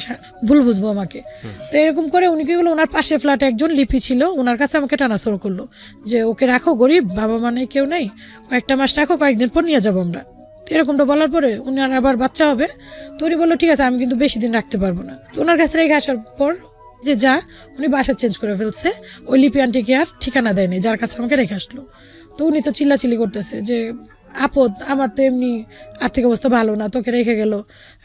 ভুল বুঝবো আমাকে। তো এরকম করে উনি কি হলো, ওনার পাশে ফ্ল্যাটে একজন লিপি ছিল, ওনার কাছে আমাকে ট্রান্সফার করলো যে ওকে রাখো, গরিব বাবা মা নেই, কেউ নেই, কয়েকটা মাস রাখো, কয়েকদিন পর নিয়ে যাবো আমরা। এরকমটা বলার পরে উনার আবার বাচ্চা হবে, তো উনি বললো ঠিক আছে আমি কিন্তু বেশি দিন রাখতে পারবো না। তো ওনার কাছে রেখে আসার পর যে যা, উনি বাসা চেঞ্জ করে ফেলছে, ওই লিপি আন্টিকে আর ঠিকানা দেয়নি যার কাছে আমাকে রেখে আসলো। তো উনি তো চিল্লাচিল্লি করতেছে যে আপদ, আমার তো এমনি আর্থিক অবস্থা ভালো না, তোকে রেখে গেল,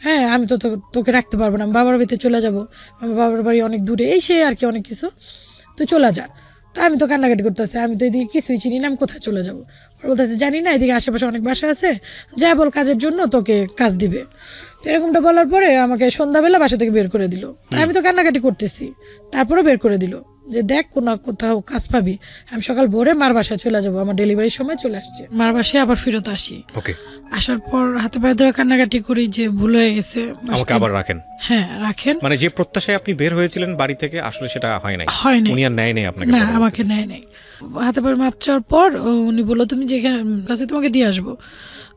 হ্যাঁ আমি তো তোকে রাখতে পারবো না, আমি বাবার বাড়িতে চলে যাব, আমার বাবার বাড়ি অনেক দূরে, এই সে আর কি অনেক কিছু, তুই চলে যা। তা আমি তো কান্নাকাটি করতেছি, আমি তো এদিকে কিছুই চিনি না, আমি কোথায় চলে যাবো? বলতেছে জানি না, এদিকে আশেপাশে অনেক বাসা আছে, যা বল কাজের জন্য তোকে কাজ দিবে। তো এরকমটা বলার পরে আমাকে সন্ধ্যাবেলা বাসা থেকে বের করে দিল, আমি তো কান্নাকাটি করতেছি, তারপরেও বের করে দিল যে দেখ কোথাও কাজ পাবি, আমি সকাল ভোরে মার বাসায় চলে যাবো, আমার ডেলিভারির সময় চলে আসছে, মার বাসায় আবার ফেরত আসি। আসার পর হাতে পায়ে ধরে কান্নাকাটি করি যে ভুল হয়ে গেছে, আমাকে আবার রাখেন। হ্যাঁ রাখেন, মানে যে প্রত্যাশায় আপনি বের হয়েছিলেন বাড়ি থেকে, আসলে সেটা হয় নাই, উনি আর নেয় নাই আপনাকে? না, আমাকে নেয় নাই। হাতে পায়ে মাপ চাওয়ার পর উনি বললো তুমি যেখানে কাছে তোমাকে দিয়ে আসবো।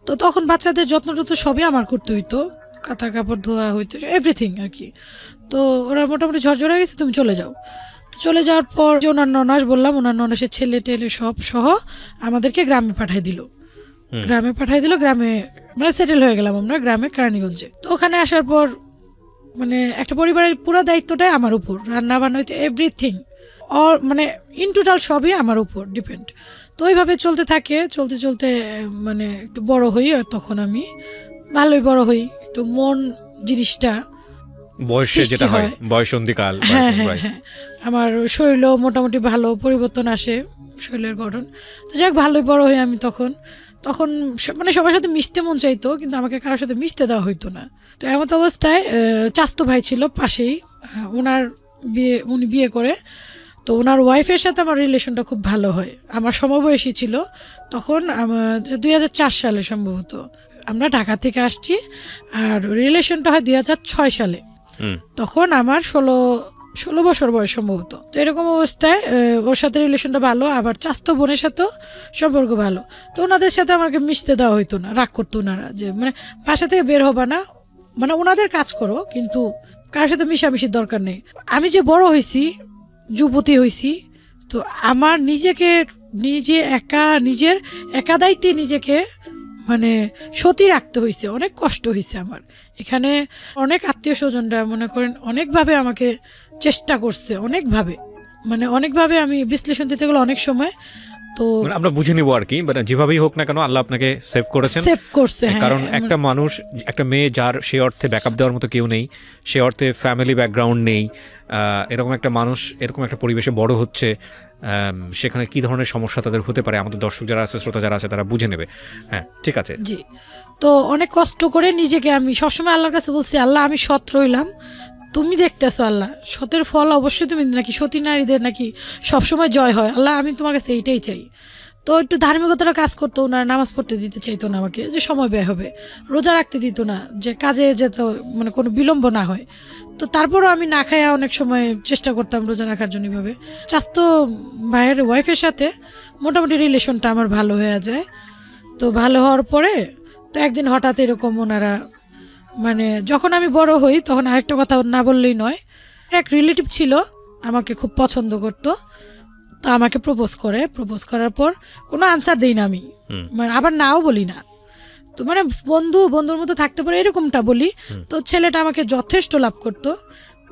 তো তখন বাচ্চাদের যত্ন টত্ন সবই আমার করতে হইতো, কাঁথা কাপড় ধোয়া হইতো, এভরিথিং আর কি। তো ওরা মোটামুটি ঝরঝরে গেছে, তুমি চলে যাও। চলে যাওয়ার পর যে ওনার ননাস বললাম, ওনার ননাসের ছেলে টেলে সব সহ আমাদেরকে গ্রামে পাঠাই দিল, গ্রামে মানে সেটেল হয়ে গেলাম আমরা গ্রামে, কেরানীগঞ্জে। তো ওখানে আসার পর মানে একটা পরিবারের পুরো দায়িত্বটাই আমার উপর, রান্না বান্না হইতে এভরিথিং মানে ইন টোটাল সবই আমার উপর ডিপেন্ড। তো ওইভাবে চলতে থাকে, চলতে মানে একটু বড় হই, তখন আমি ভালোই বড় হই, একটু মন জিনিসটা বয়সে যেটা হয় বয়সন্ধিকাল, হ্যাঁ, আমার শরীরও মোটামুটি ভালো পরিবর্তন আসে, শরীরের গঠন। তো যাক ভালোই বড় হই আমি, তখন মানে সবার সাথে মিশতে মন চাইতো, কিন্তু আমাকে কারোর সাথে মিশতে দেওয়া হইতো না। তো এমন অবস্থায় চাচতো ভাই ছিল পাশেই, উনি বিয়ে করে, তো ওনার ওয়াইফের সাথে আমার রিলেশনটা খুব ভালো হয়, আমার সমবয়সী ছিল তখন, 2004 সালে সম্ভবত আমরা ঢাকা থেকে আসছি, আর রিলেশনটা হয় 2006 সালে। তখন আমার 16 বছর বয়স সম্ভবত। তো এরকম অবস্থায় ওর সাথে রিলেশনটা ভালো, আবার চাস্তো বোনের সাথেও সম্পর্ক ভালো। তো ওনাদের সাথে আমাকে মিশতে দেওয়া হইতো না, রাগ করতো ওনারা যে মানে বাসা থেকে বের হবা না, মানে ওনাদের কাজ করো কিন্তু কারোর সাথে মিশামিশির দরকার নেই। আমি যে বড় হয়েছি, যুবতী হয়েছি, তো আমার নিজের একা দায়িত্বে নিজেকে মানে সতী রাখতে হয়েছে, অনেক কষ্ট হয়েছে আমার। এখানে অনেক আত্মীয় স্বজনরা মনে করেন অনেকভাবে আমাকে চেষ্টা করছে, অনেকভাবে আমি বিশ্লেষণ দিতে গেলে অনেক সময়। তো আমরা বুঝে নিব আর কি, মানে যেভাবেই হোক না কেন আল্লাহ আপনাকে সেভ করেছেন, সেভ করছে। কারণ একটা মানুষ, একটা মেয়ে যার সে অর্থে ব্যাকআপ দেওয়ার মতো কেউ নেই, সে অর্থে ফ্যামিলি ব্যাকগ্রাউন্ড নেই, এরকম একটা মানুষ এরকম একটা পরিবেশে বড় হচ্ছে, সেখানে কি ধরনের সমস্যা তাদের হতে পারে আমাদের দর্শক যারা আছে, শ্রোতা যারা আছে তারা বুঝে নেবে। হ্যাঁ, ঠিক আছে। জি, তো অনেক কষ্ট করে নিজেকে আমি সবসময় আল্লাহর কাছে বলছি, আল্লাহ আমি সৎ রইলাম, তুমি দেখতেছো আল্লাহ, সতের ফল অবশ্যই তুমি নাকি সতী নারীদের নাকি সবসময় জয় হয়, আল্লাহ আমি তোমার কাছে এইটাই চাই। তো একটু ধার্মিকতার কাজ করতো, ওনার নামাজ পড়তে দিতে চাইতো না আমাকে, যে সময় ব্যয় হবে, রোজা রাখতে দিত না, যে কাজে যেত মানে কোনো বিলম্ব না হয়। তো তারপরও আমি না খাইয়া অনেক সময় চেষ্টা করতাম রোজা রাখার জন্য। এভাবে চাস্তো ভাইয়ের ওয়াইফের সাথে মোটামুটি রিলেশনটা আমার ভালো হয়ে যায়। তো ভালো হওয়ার পরে তো একদিন হঠাৎ এরকম ওনারা, মানে যখন আমি বড় হই তখন আরেকটা কথা না বললেই নয়, এক রিলেটিভ ছিল আমাকে খুব পছন্দ করতো, তো আমাকে প্রপোজ করার পর কোনো আনসার দিই না আমি, মানে আবার নাও বলি না, তো মানে বন্ধুর মতো থাকতে পারে এরকমটা বলি। তো ছেলেটা আমাকে যথেষ্ট লাভ করতো,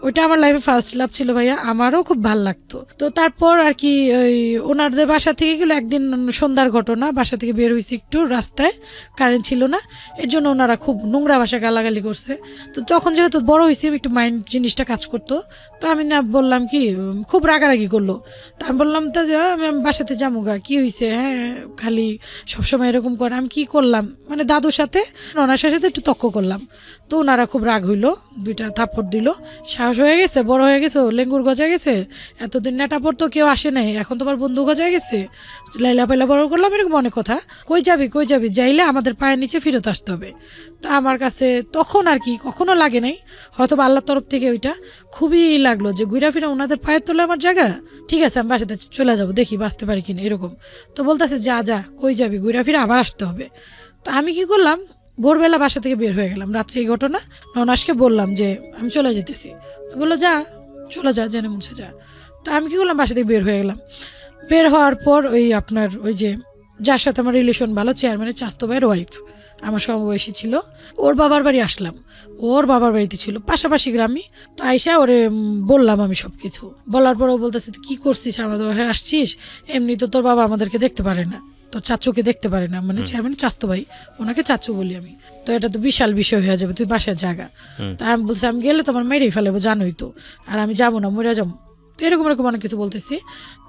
ওইটা আমার লাইফে ফার্স্ট লাভ ছিল ভাইয়া, আমারও খুব ভালো লাগতো। তো তারপর আর কি ওই ওনাদের বাসা থেকে গেলে একদিন সন্ধ্যার ঘটনা, বাসা থেকে বের হয়েছি, একটু রাস্তায় কারেন্ট ছিল না, এর জন্য ওনারা খুব নোংরা ভাষা গালাগালি করছে। তো তখন যেহেতু বড় হয়েছি একটু মাইন্ড জিনিসটা কাজ করতো, তো আমি না বললাম কি, খুব রাগারাগি করলো, তো আমি বললাম তো যে আমি বাসাতে যাবো গা, কি হয়েছে, হ্যাঁ খালি সবসময় এরকম করে। আমি কি করলাম, মানে দাদুর সাথে ওনার সাথে একটু তক্ক করলাম, তো ওনারা খুব রাগ হইলো, 2টা থাপ্পড় দিল, সাহস হয়ে গেছে, বড় হয়ে গেছে, লেঙ্গুর গজা গেছে, এতদিন নেটা পড়তো কেউ আসে নাই, এখন তোমার বন্ধু গজা গেছে, লাইলা পাইলা বড় করলাম, এরকম অনেক কথা। কই যাবি যাইলে আমাদের পায়ের নিচে ফেরত আসতে হবে। তো আমার কাছে তখন আর কি কখনো লাগে নাই, হয়তো আল্লাহর তরফ থেকে ওইটা খুবই লাগলো যে ঘুরা ফিরা ওনাদের পায়ের তোলে আমার জায়গা, ঠিক আছে আমি বাসাতে চলে যাবো, দেখি বাঁচতে পারি কিনা এরকম। তো বলতেছে যা কই যাবি, ঘুরা ফিরা আবার আসতে হবে। তো আমি কি করলাম, ভোরবেলা বাসা থেকে বের হয়ে গেলাম, রাত্রে এই ঘটনা, ননাসকে বললাম যে আমি চলে যেতেছি। তো বললো চলে যা, জেনে মুছে যা। তো আমি কি করলাম, বাসা থেকে বের হয়ে গেলাম। বের হওয়ার পর ওই যে যার সাথে আমার রিলেশন ভালো, চেয়ারম্যানের চাস্তো ভাইয়ের ওয়াইফ, আমার সমবয়সী ছিল, ওর বাবার বাড়ি আসলাম, ওর বাবার বাড়িতে ছিল পাশাপাশি গ্রামই। তো আইসা ওরে বললাম আমি সব কিছু, বলার পর ও বলতেছে তুই কী করছিস, আমাদের বাসায় আসছিস, এমনি তো তোর বাবা আমাদেরকে দেখতে পারে না, তো চাচুকে দেখতে পারে না, মানে চেয়ারম্যানের চাস্তো ভাই, ওনাকে চাচু বলি আমি, তো এটা তো বিশাল বিষয় হয়ে যাবে, তুই বাসার জায়গা। তা আমি বলছি আমি গেলে তোমার মেরেই ফেলাবো, জানোই তো, আর আমি যাবো না, মরে যাবো। তো এরকম অনেক কিছু বলতেছি।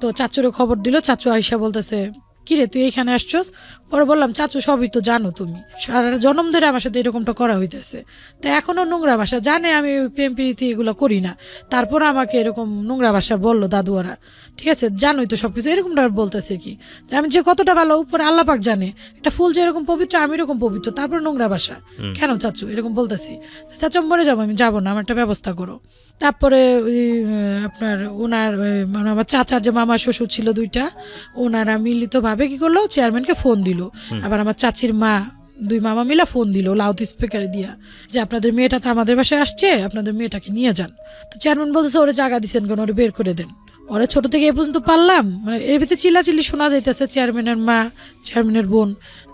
তো চাচুরে খবর দিল, চাচু আইসা বলতেছে কিরে তুই এইখানে আসছস? পরে বললাম চাচু সবই তো জানো তুমি, সারা জন্ম ধরে আমার সাথে এরকমটা করা হইতেছে, তো এখনো নোংরা ভাষা জানে, আমি প্রেম প্রীতি এগুলো করি না, তারপর আমাকে এরকম নোংরা ভাষা বললো দাদুয়ারা, ঠিক আছে জানোই তো সবকিছু, এরকমটা বলতেছে কি আমি যে কতটা ভালো উপরে আল্লাহ পাক জানে, এটা ফুল যে এরকম পবিত্র আমি এরকম পবিত্র, তারপর নোংরা ভাষা কেন চাচু এরকম বলতেছি? চাচু মরে যাবো, আমি যাবো না, আমার একটা ব্যবস্থা করো। তারপরে আপনার ওনার মানে আমার চাচার যে মামা শ্বশুর ছিল 2টা, ওনারা মিলিতভাবে কি করলো, চেয়ারম্যানকে ফোন দিল, আবার আমার চাচির মা 2 মামা মিলা ফোন দিল লাউড স্পিকারে দিয়া, যে আপনাদের মেয়েটা তো আমাদের বাসায় আসছে, আপনাদের মেয়েটাকে নিয়ে যান। তো চেয়ারম্যান বলতেছে ওরে জায়গা দিচ্ছেন কেন, ওরে বের করে দেন। ওরা ছোট থেকে এ পর্যন্ত পারলাম, মানে এর ভিতরে চিল্লাচিল্লি শোনা যাইতেছে, চেয়ারম্যানের মা চেয়ারম্যানের বোন,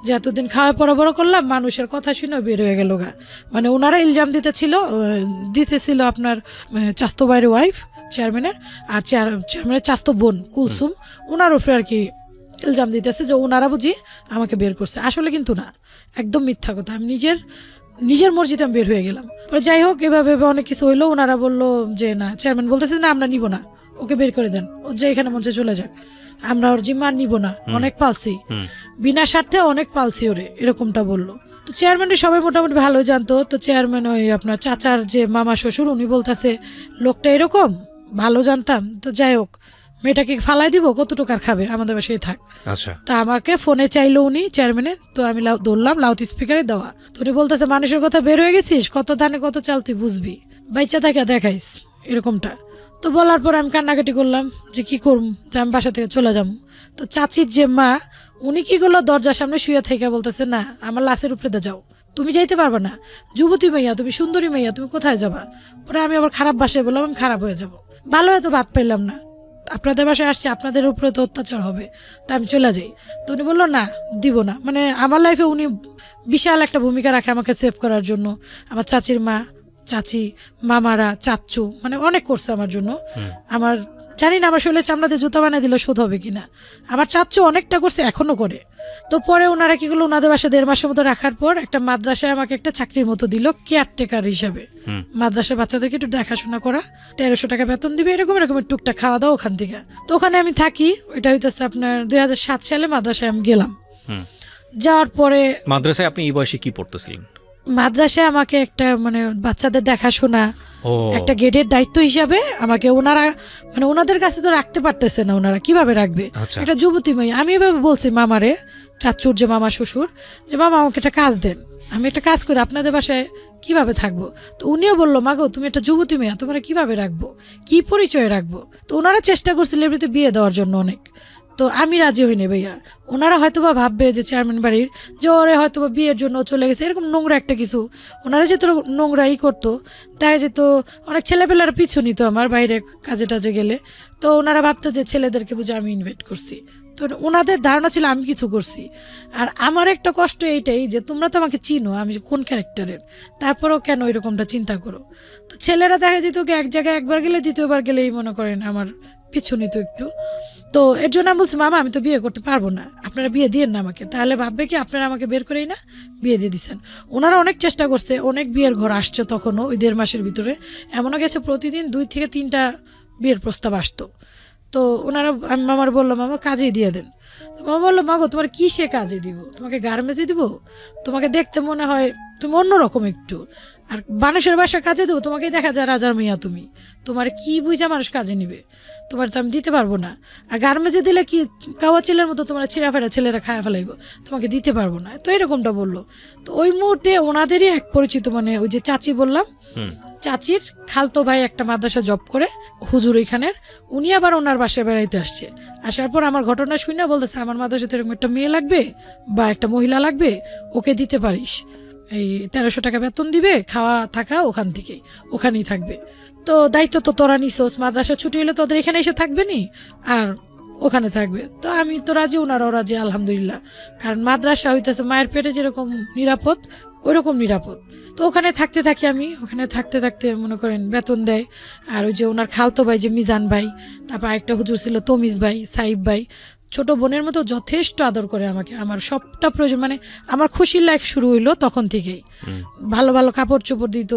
যে এতদিন খাওয়া পড়া বড় করলাম, মানুষের কথা শুনে বের হয়ে গেল গা। মানে ওনারা ইলজাম দিতেছিল আপনার চাস্তো ভাইয়ের ওয়াইফ চেয়ারম্যানের, আর চেয়ারম্যানের চাস্তো বোন কুলসুম, ওনার উপরে আর কি ইলজাম দিতেছে যে ওনারা বুঝি আমাকে বের করছে, আসলে কিন্তু না, একদম মিথ্যা কথা। আমি নিজের মর্জিতে আমি বের হয়ে গেলাম। পরে যাই হোক এভাবে অনেক কিছু হইলো, ওনারা বললো যে না, চেয়ারম্যান বলতেছে না আমরা নিব না, ওকে বের করে দেন, ও যে এখানে মঞ্চে চলে যাক, আমরা ওর জিম্মা নিব না, অনেক পালছি, বিনা স্বার্থে অনেক পালছি ওরে, এরকমটা বললো। তো চেয়ারম্যানের সবাই মোটামুটি ভালো জানতো। তো চেয়ারম্যান আপনার চাচার যে মামা শ্বশুর, উনি বলতেছে লোকটা এরকম, ভালো জানতাম। তো যাই হোক মেয়েটাকে ফালাই দিব, কতটুকু আর খাবে, আমাদের বাসায় থাক। আচ্ছা, তা আমাকে ফোনে চাইলো উনি চেয়ারম্যানের, তো আমি ধরলাম লাউড স্পিকারে দেওয়া। তো উনি বলতেছে মানুষের কথা বের হয়ে গেছিস, কত ধানে কত চাল তুই বুঝবি, বাইচা থাকে দেখাইস এরকমটা। তো তো বলার পর আমি কান্নাকাটি করলাম যে কি করব, যে আমি বাসা থেকে চলে যাব। তো চাচির যে মা উনি কি করলো, দরজার সামনে শুয়ে থেকে বলতেছে না আমার লাশের উপরে যাও, তুমি যাইতে পারবে না, যুবতী মাইয়া তুমি, সুন্দরী মাইয়া তুমি কোথায় যাবা। পরে আমি আবার খারাপ বাসায় বললাম আমি খারাপ হয়ে যাব, ভালো এত ভাত পাইলাম না, আপনাদের বাসায় আসছি আপনাদের উপরে তো অত্যাচার হবে, তো আমি চলে যাই। তো উনি বললো না দিব না, মানে আমার লাইফে উনি বিশাল একটা ভূমিকা রাখে আমাকে সেভ করার জন্য। আমার চাচির মা, চাচি, মামারা, চাচ্চু, মানে অনেক করছে আমার জন্য। আমার জানি না আমার শরীরে চামড়াতে জুতা বানিয়ে দিলে শোধ হবে কিনা, আমার চাচ্চু অনেকটা করছে, এখনো করে। তো পরে ওনারা কি করলো, ওনাদের বাসায় 1.5 মাসের মতো রাখার পর একটা মাদ্রাসায় আমাকে একটা চাকরির মতো দিল কেয়ারটেকার হিসাবে। মাদ্রাসার বাচ্চাদেরকে একটু দেখাশোনা করা, 1300 টাকা বেতন দিবে, এরকম এরকম টুকটাক খাওয়া দাওয়া ওখান থেকে। তো ওখানে আমি থাকি, ওইটা হইতেছে আপনার 2007 সালে মাদ্রাসায় আমি গেলাম। যাওয়ার পরে মাদ্রাসায় আপনি এই বয়সে কি পড়তেছিলেন? মাদ্রাসায় আমাকে একটা মানে বাচ্চাদের দেখাশোনা, একটা গেটের দায়িত্ব হিসাবে আমাকে ওনারা, মানে ওনাদের কাছে তো রাখতে পারতেছে না, ওনারা কিভাবে রাখবে একটা যুবতী মেয়ে। আমি এভাবে বলছি মামারে, চাচুর যে মামা শ্বশুর, যে মামা আমাকে একটা কাজ দেন, আমি একটা কাজ করি, আপনাদের বাসায় কিভাবে থাকবো। তো উনিও বললো মাগো তুমি একটা যুবতী মেয়ে, তোমার কিভাবে রাখবো, কি পরিচয় রাখবো। তো ওনারা চেষ্টা করছিল এমনিতে বিয়ে দেওয়ার জন্য অনেক, তো আমি রাজি হইনি ভাইয়া। ওনারা হয়তো বা ভাববে যে চেয়ারম্যান বাড়ির যে ওরে হয়তো বা বিয়ের জন্য চলে গেছে, এরকম নোংরা একটা কিছু। ওনারা যেহেতু নোংরাই করতো, তাই যেত অনেক ছেলেপেলারা পিছু নিত আমার বাইরে কাজে টাজে গেলে। তো ওনারা ভাবতো যে ছেলেদেরকে বুঝে আমি ইনভাইট করছি, তো ওনাদের ধারণা ছিল আমি কিছু করছি। আর আমার একটা কষ্ট এইটাই যে তোমরা তো আমাকে চিনো আমি কোন ক্যারেক্টারের, তারপরেও কেন এরকমটা চিন্তা করো। তো ছেলেরা দেখা যেত এক জায়গায় একবার গেলে দ্বিতীয়বার গেলেই মনে করেন আমার পিছু নিত একটু। তো এর জন্য আমি বলছি মামা আমি তো বিয়ে করতে পারবো না, আপনারা বিয়ে দিয়েন না আমাকে, তাহলে ভাববে কি আপনারা আমাকে বের করেই না বিয়ে দিয়ে দিচ্ছেন। ওনারা অনেক চেষ্টা করছে, অনেক বিয়ের ঘর আসছে তখনও ওই 1.5 মাসের ভিতরে, এমনও গেছে প্রতিদিন 2 থেকে 3টা বিয়ের প্রস্তাব আসতো। তো ওনারা, আমি মামার বললাম মামা কাজেই দিয়ে দেন। তো মামা বললো মাগো তোমার কিসে কাজে দিব, তোমাকে গার্মেন্টসে দিব, তোমাকে দেখতে মনে হয় তুমি অন্যরকম একটু, আর মানুষের বাসায় কাজে দেবো, তোমাকেই দেখা যায় রাজার মেয়া, তুমি তোমার কি বুঝা মানুষ কাজে নিবে, তোমার তো আমি দিতে পারবো না। আর গার্মেন্টসে দিলে কি কাওয়া ছেলের মতো তোমার ছিঁড়া ফেরা ছেলেরা খায়া ফেলাইব, তোমাকে দিতে পারবো না। তো এরকমটা বললো। তো ওই মুহূর্তে ওনাদেরই এক পরিচিত, মানে ওই যে চাচি বললাম, চাচির খালতো ভাই একটা মাদ্রাসা জব করে হুজুর এখানের, উনি আবার ওনার বাসায় বেড়াইতে আসছে। আসার পর আমার ঘটনা শুনে বলতেছে আমার মাদ্রাসাতে এরকম একটা মেয়ে লাগবে বা একটা মহিলা লাগবে, ওকে দিতে পারিস, এই 1300 টাকা বেতন দিবে, খাওয়া থাকা ওখান থেকেই, ওখানেই থাকবে। তো দায়িত্ব তো তোরা নিছোস, মাদ্রাসা ছুটি হলে তোদের এখানে এসে থাকবে নি আর ওখানে থাকবে। তো আমি তো রাজি, ওনারাও রাজি আলহামদুলিল্লাহ, কারণ মাদ্রাসা হইতেছে মায়ের পেটে যেরকম নিরাপদ ওইরকম নিরাপদ। তো ওখানে থাকতে থাকি আমি, ওখানে থাকতে থাকতে মনে করেন বেতন দেয়। আর ওই যে ওনার খালতো ভাই যে মিজান ভাই, তারপর আরেকটা হুজুর ছিল তমিজ ভাই, সাইব ভাই, ছোট বোনের মতো যথেষ্ট আদর করে আমাকে, আমার সবটা প্রয়োজন, মানে আমার খুশির লাইফ শুরু হইলো তখন থেকেই। ভালো ভালো কাপড় চোপড় দিত।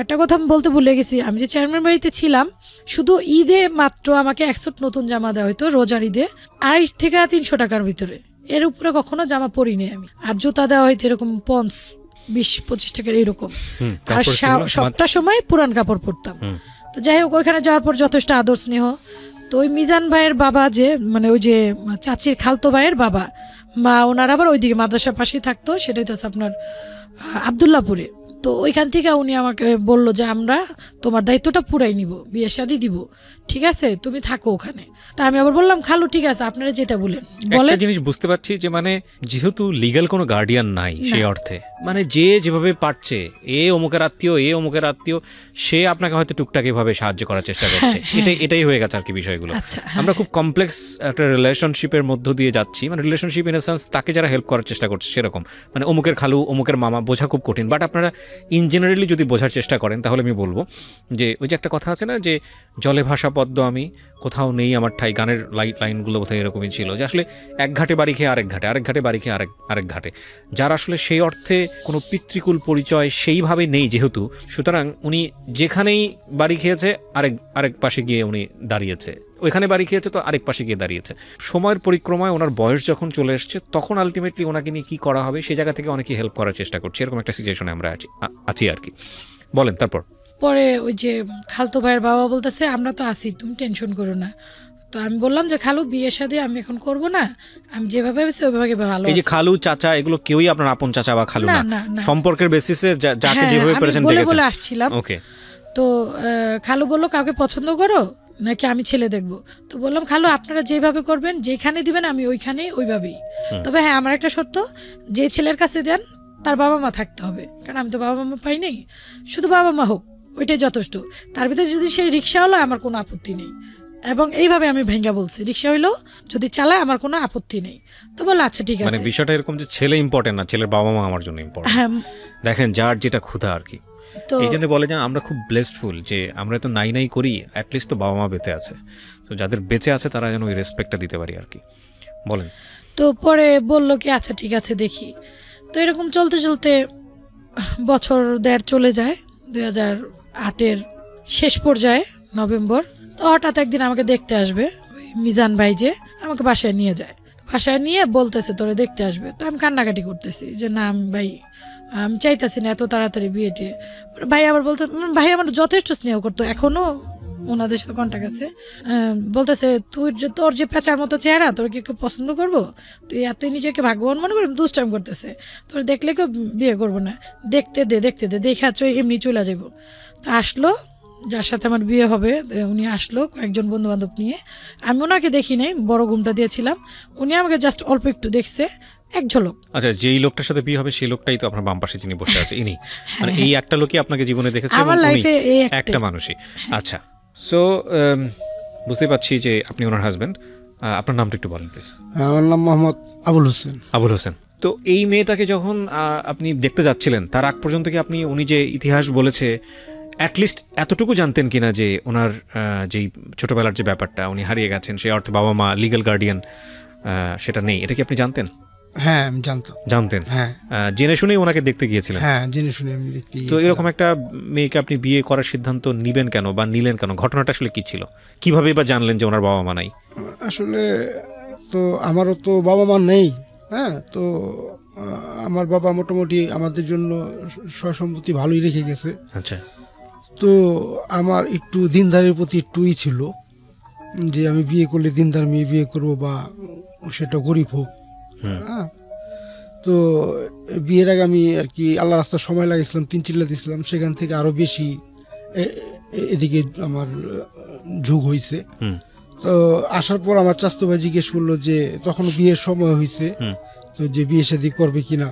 একটা কথা আমি বলতে ভুলে গেছি, আমি যে চেয়ারম্যান বাড়িতে ছিলাম শুধু ঈদে মাত্র আমাকে 1 সেট নতুন জামা দেওয়া হইতো, রোজার ঈদে 250 থেকে 300 টাকার ভিতরে, এর উপরে কখনো জামা পরিনি আমি। আর জুতা দেওয়া হইতো এরকম 20-25 টাকার এরকম। আর সবটা সময় পুরান কাপড় পরতাম। তো যাই হোক ওইখানে যাওয়ার পর যথেষ্ট আদর স্নেহ। তো ওই মিজান ভাইয়ের বাবা যে, মানে ওই যে চাচির খালতো ভাইয়ের বাবা মা, ওনার আবার ওইদিকে মাদ্রাসার পাশেই থাকতো, সেটাই তো আপনার আবদুল্লাপুরে। তো ওইখান থেকে উনি আমাকে বললো যে আমরা তোমার দায়িত্বটা পুরাই নিব, বিয়ে শাদী দিব, ঠিক আছে তুমি থাকো ওখানে। তা আমি আবার বললাম খালু ঠিক আছে আপনারা যেটা বলেন। একটা জিনিস বুঝতে পারছি যে মানে যেহেতু লিগ্যাল কোনো গার্ডিয়ান নাই সেই অর্থে, মানে যে যেভাবে পারছে, এ অমুকের আত্মীয়, এ অমুকের আত্মীয়, সে আপনাকে হয়তো টুকটাক এভাবে সাহায্য করার চেষ্টা করছে। এটাই হয়ে গেছে আর কি বিষয়গুলো। আমরা খুব কমপ্লেক্স একটা রিলেশনশিপের মধ্য দিয়ে যাচ্ছি, মানে রিলেশনশিপ ইন এ সেন্স তাকে যারা হেল্প করার চেষ্টা করছে সেরকম, মানে অমুকের খালু অমুকের মামা বোঝা খুব কঠিন। বাট আপনারা ইন জেনারেলি যদি বোঝার চেষ্টা করেন তাহলে আমি বলবো যে ওই যে একটা কথা আছে না যে জলে ভাসা পদ্ম আমি কোথাও নেই আমার ঠাই, গানের লাইনগুলো বোধহয় এরকমই ছিল, যে আসলে এক ঘাটে বাড়ি খেয়ে আরেক ঘাটে, আরেক ঘাটে বাড়ি খেয়ে আরেক ঘাটে, যার আসলে সেই অর্থে কোনো পিতৃকুল পরিচয় সেইভাবে নেই যেহেতু, সুতরাং উনি যেখানেই বাড়ি খেয়েছে আরেক পাশে গিয়ে উনি দাঁড়িয়েছে, ওইখানে বাড়ি খেয়েছে তো আরেক পাশে গিয়ে দাঁড়িয়েছে। সময়ের পরিক্রমায় ওনার বয়স যখন চলে এসছে তখন আলটিমেটলি ওনাকে নিয়ে কী করা হবে সেই জায়গা থেকে অনেকেই হেল্প করার চেষ্টা করছে, এরকম একটা সিচুয়েশনে আমরা আছি আর কি। বলেন তারপর। পরে ওই যে খালতো ভাইয়ের বাবা বলতেছে আমরা তো আছি, তুমি টেনশন করো না। তো আমি বললাম যে খালু বিয়ের সাথে আমি এখন করব না, আমি যেভাবে ভেবেছি ওইভাবে ভালো। এই যে খালু চাচা এগুলো কেউই আপনার আপন চাচা বা খালু না, সম্পর্কের বেসিসে যাকে যেভাবে প্রেজেন্ট দেখেছেন বলে আসছিলাম। ওকে। তো খালু বললো কাউকে পছন্দ করো, নাকি আমি ছেলে দেখব? তো বললাম খালু আপনারা যেভাবে করবেন, যেখানে দিবেন আমি ওইখানে ওইভাবেই, তবে হ্যাঁ আমার একটা শর্ত, যে ছেলের কাছে দেন তার বাবা মা থাকতে হবে, কারণ আমি তো বাবা মা পাই নাই, শুধু বাবা মা হোক ওইটাই যথেষ্ট। তার ভিতরে যদি সে রিক্সা হলো আমার কোনো আপত্তি নেই, এবং এইভাবে আমি ভেঙ্গা বলছি রিক্সা হইলো যদি চালায় আমার কোনো আপত্তি নেই। তো বললো আচ্ছা ঠিক আছে। মানে বিষয়টা এরকম যে ছেলে ইম্পর্টেন্ট না, ছেলের বাবা মা আমার জন্য ইম্পর্টেন্ট। হ্যাঁ দেখেন যার যেটা ক্ষুধা আর কি, তো এই জন্য বলে যে আমরা খুব ব্লেসডফুল যে আমরা তো নাই নাই করি, অ্যাটলিস্ট তো বাবা মা বেঁচে আছে, তো যাদের বেঁচে আছে তারা যেন ওই রেসপেক্টটা দিতে পারি আর কি। বলেন। তো পরে বললো কি আচ্ছা ঠিক আছে দেখি। তো এরকম চলতে চলতে বছর দেড় চলে যায়, 2008-এর শেষ পর্যায়ে নভেম্বর। তো হঠাৎ একদিন আমাকে দেখতে আসবে ওই মিজান ভাই, যে আমাকে বাসায় নিয়ে যায়, বাসায় নিয়ে বলতেছে তোরে দেখতে আসবে। তো আমি কান্নাকাটি করতেছি যে না ভাই আমি চাইতেছি না এত তাড়াতাড়ি বিয়েটে। ভাই আবার বলতে, ভাই আমার যথেষ্ট স্নেহ করতো, এখনো ওনাদের সাথে কন্টাক্ট আছে। বলতেছে তোর যে পেঁচার মতো চেহারা, তোর কি কেউ পছন্দ করবো? তুই এতই নিজেকে ভাগ্যবান মনে করি, দুষ্টাইম করতেছে, তোর দেখলে কেউ বিয়ে করবো না, দেখতে দে দেখা এমনি চলে যাবো। তো আসলো, যার সাথে আমার বিয়ে হবে উনি আসলো কয়েকজন বন্ধু বান্ধব নিয়ে। আমি ওনাকে দেখি নাই, বড় ঘুমটা দিয়েছিলাম, উনি আমাকে জাস্ট অল্প একটু দেখছে, এক ঝলক। আচ্ছা, যেই লোকটার সাথে বিয়ে হবে সেই লোকটাই তো আপনার বাম পাশে যিনি বসে আছে ইনি, মানে এই একটা লোকই আপনাকে জীবনে দেখেছে আমার লাইফে এই একটা মানুষই। আচ্ছা, সো বুঝতে পারছি যে আপনি ওনার হাজবেন্ড। আপনার নামটা একটু বলেন প্লিজ। আমার নাম মোহাম্মদ আবুল হোসেন। আবুল হোসেন। তো এই মেয়েটাকে যখন আপনি দেখতে যাচ্ছিলেন তার আগ পর্যন্ত কি আপনি উনি যে ইতিহাস বলেছে অ্যাটলিস্ট এতটুকু জানতেন কিনা যে ওনার যেই ছোটবেলার যে ব্যাপারটা উনি হারিয়ে গেছেন, সেই অর্থে বাবা মা লিগ্যাল গার্ডিয়ান সেটা নেই, এটা কি আপনি জানতেন? হ্যাঁ আমি জানতেন। হ্যাঁ, জেনে শুনেই ওনাকে দেখতে গিয়েছিলেন? হ্যাঁ জেনে শুনে আমি দেখতে। তো এরকম একটা মেয়েকে আপনি বিয়ে করার সিদ্ধান্ত নিবেন কেন বা নিলেন কেন? ঘটনাটা আসলে কি ছিল? কিভাবে বা জানলেন যে ওনার বাবা মা নাই? আসলে তো আমারও তো বাবা মা নেই। হ্যাঁ, তো আমার বাবা মোটামুটি আমাদের জন্য সয়-সম্পত্তি ভালোই রেখে গেছে। আচ্ছা। তো আমার একটু দিনদারের প্রতি একটুই ছিল যে আমি বিয়ে করলে দিনদার মেয়ে বিয়ে করবো, বা সেটা গরিব হোক। হ্যাঁ, তো বিয়ের আগে আমি আর কি আল্লাহ রাস্তার সময় লাগিয়েছিলাম, 3 চিল্লা দিয়েছিলাম, সেখান থেকে আরও বেশি এদিকে আমার ঝোঁক হয়েছে। তো আসার পর আমার চাচতো ভাই জিজ্ঞেস করলো যে তখন বিয়ের সময় হয়েছে, তো যে বিয়ে শাদী করবে কিনা।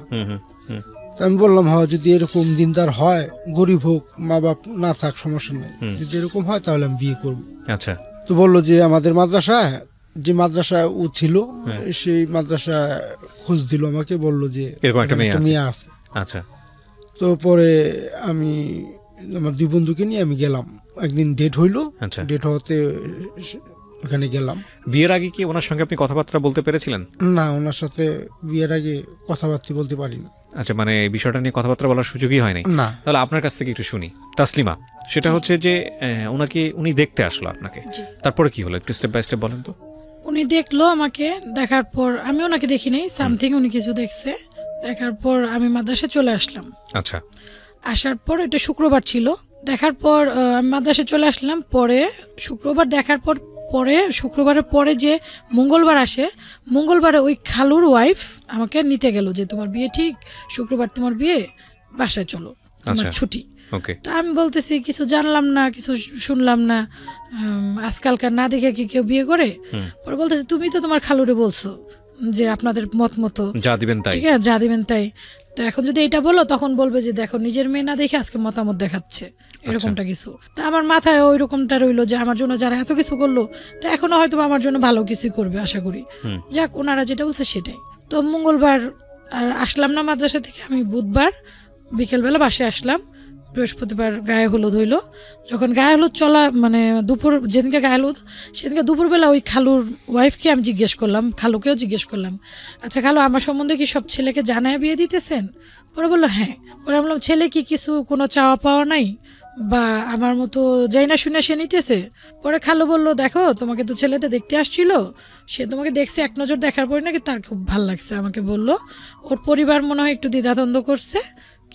তো আমি বললাম হ্যাঁ, যদি এরকম দিনদার হয়, গরিব হোক, মা বাপ না থাক সমস্যা নেই, যদি এরকম হয় তাহলে আমি বিয়ে করব। আচ্ছা। তো বললো যে আমাদের মাদ্রাসায়, যে মাদ্রাসায় ও ছিল সেই মাদ্রাসায় খোঁজ দিল আমাকে, বললো যে এরকম একটা মেয়ে আছে। আচ্ছা। তো পরে আমি আমার 2 বন্ধুকে নিয়ে আমি গেলাম, একদিন ডেট হইলো। ডেট হওয়াতে ওখানে গেলাম। বিয়ের আগে কি ওনার সঙ্গে আপনি কথাবার্তা বলতে পেরেছিলেন? না, ওনার সাথে বিয়ের আগে কথাবার্তা বলতে পারিনি। আচ্ছা, মানে এই বিষয়টা নিয়ে কথাবার্তা বলার সুযোগই হয়নি? না। তাহলে আপনার কাছ থেকে একটু শুনি। তাসলিমা, সেটা হচ্ছে যে উনি দেখতে আসলো আপনাকে, তারপরে কি হলো একটু স্টেপ বাই স্টেপ বলেন তো। উনি দেখলো আমাকে, দেখার পর আমি ওনাকে দেখি নাই, সামথিং উনি কিছু দেখছে, দেখার পর আমি মাদ্রাসায় চলে আসলাম। আচ্ছা। আসার পর এটা শুক্রবার ছিল, দেখার পর আমি মাদ্রাসায় চলে আসলাম। পরে শুক্রবার দেখার পর শুক্রবারের পরে যে মঙ্গলবার আসে, মঙ্গলবারে ওই খালুর ওয়াইফ আমাকে নিতে গেল যে তোমার বিয়ে ঠিক, শুক্রবার তোমার বিয়ে, বাসায় চলো, তোমার ছুটি। তো আমি বলতেছি কিছু জানলাম না, কিছু শুনলাম না, আজকালকার না দেখে কি কেউ বিয়ে করে? পরে বলতেছি তুমি তো তোমার খালুরে বলছো যে আপনাদের মত মতো যা দিবেন তাই, ঠিক আছে যা দিবেন তাই, তো এখন যদি এটা বলো তখন বলবে যে দেখো নিজের মেয়ে না দেখে আজকে মতামত দেখাচ্ছে, এরকমটা কিছু। তো আমার মাথায় ওই রকমটা রইলো যে আমার জন্য যারা এত কিছু করলো, তো এখনো হয়তো আমার জন্য ভালো কিছু করবে আশা করি। যাক, ওনারা যেটা বলছে সেটাই। তো মঙ্গলবার আর আসলাম না মাদ্রাসা থেকে, আমি বুধবার বিকেলবেলা বাসায় আসলাম, বৃহস্পতিবার গায়ে হলুদ হইলো। যখন গায়ে হলুদ চলা মানে দুপুর, যেদিনকে গায়ে হলুদ সেদিনকে দুপুরবেলা ওই খালুর ওয়াইফকে আমি জিজ্ঞেস করলাম, খালুকেও জিজ্ঞেস করলাম, আচ্ছা খালু আমার সম্বন্ধে কি সব ছেলেকে জানায় বিয়ে দিতেছেন? পরে বললো হ্যাঁ। পরে বললাম ছেলে কি কিছু কোনো চাওয়া পাওয়া নাই, বা আমার মতো যাই না শুনে সে নিতেছে? পরে খালু বললো দেখো তোমাকে তো ছেলেটা দেখতে আসছিল, সে তোমাকে দেখছে, এক নজর দেখার পরে নাকি তার খুব ভালো লাগছে, আমাকে বললো ওর পরিবার মনে হয় একটু দ্বিধাদ্বন্দ্ব করছে,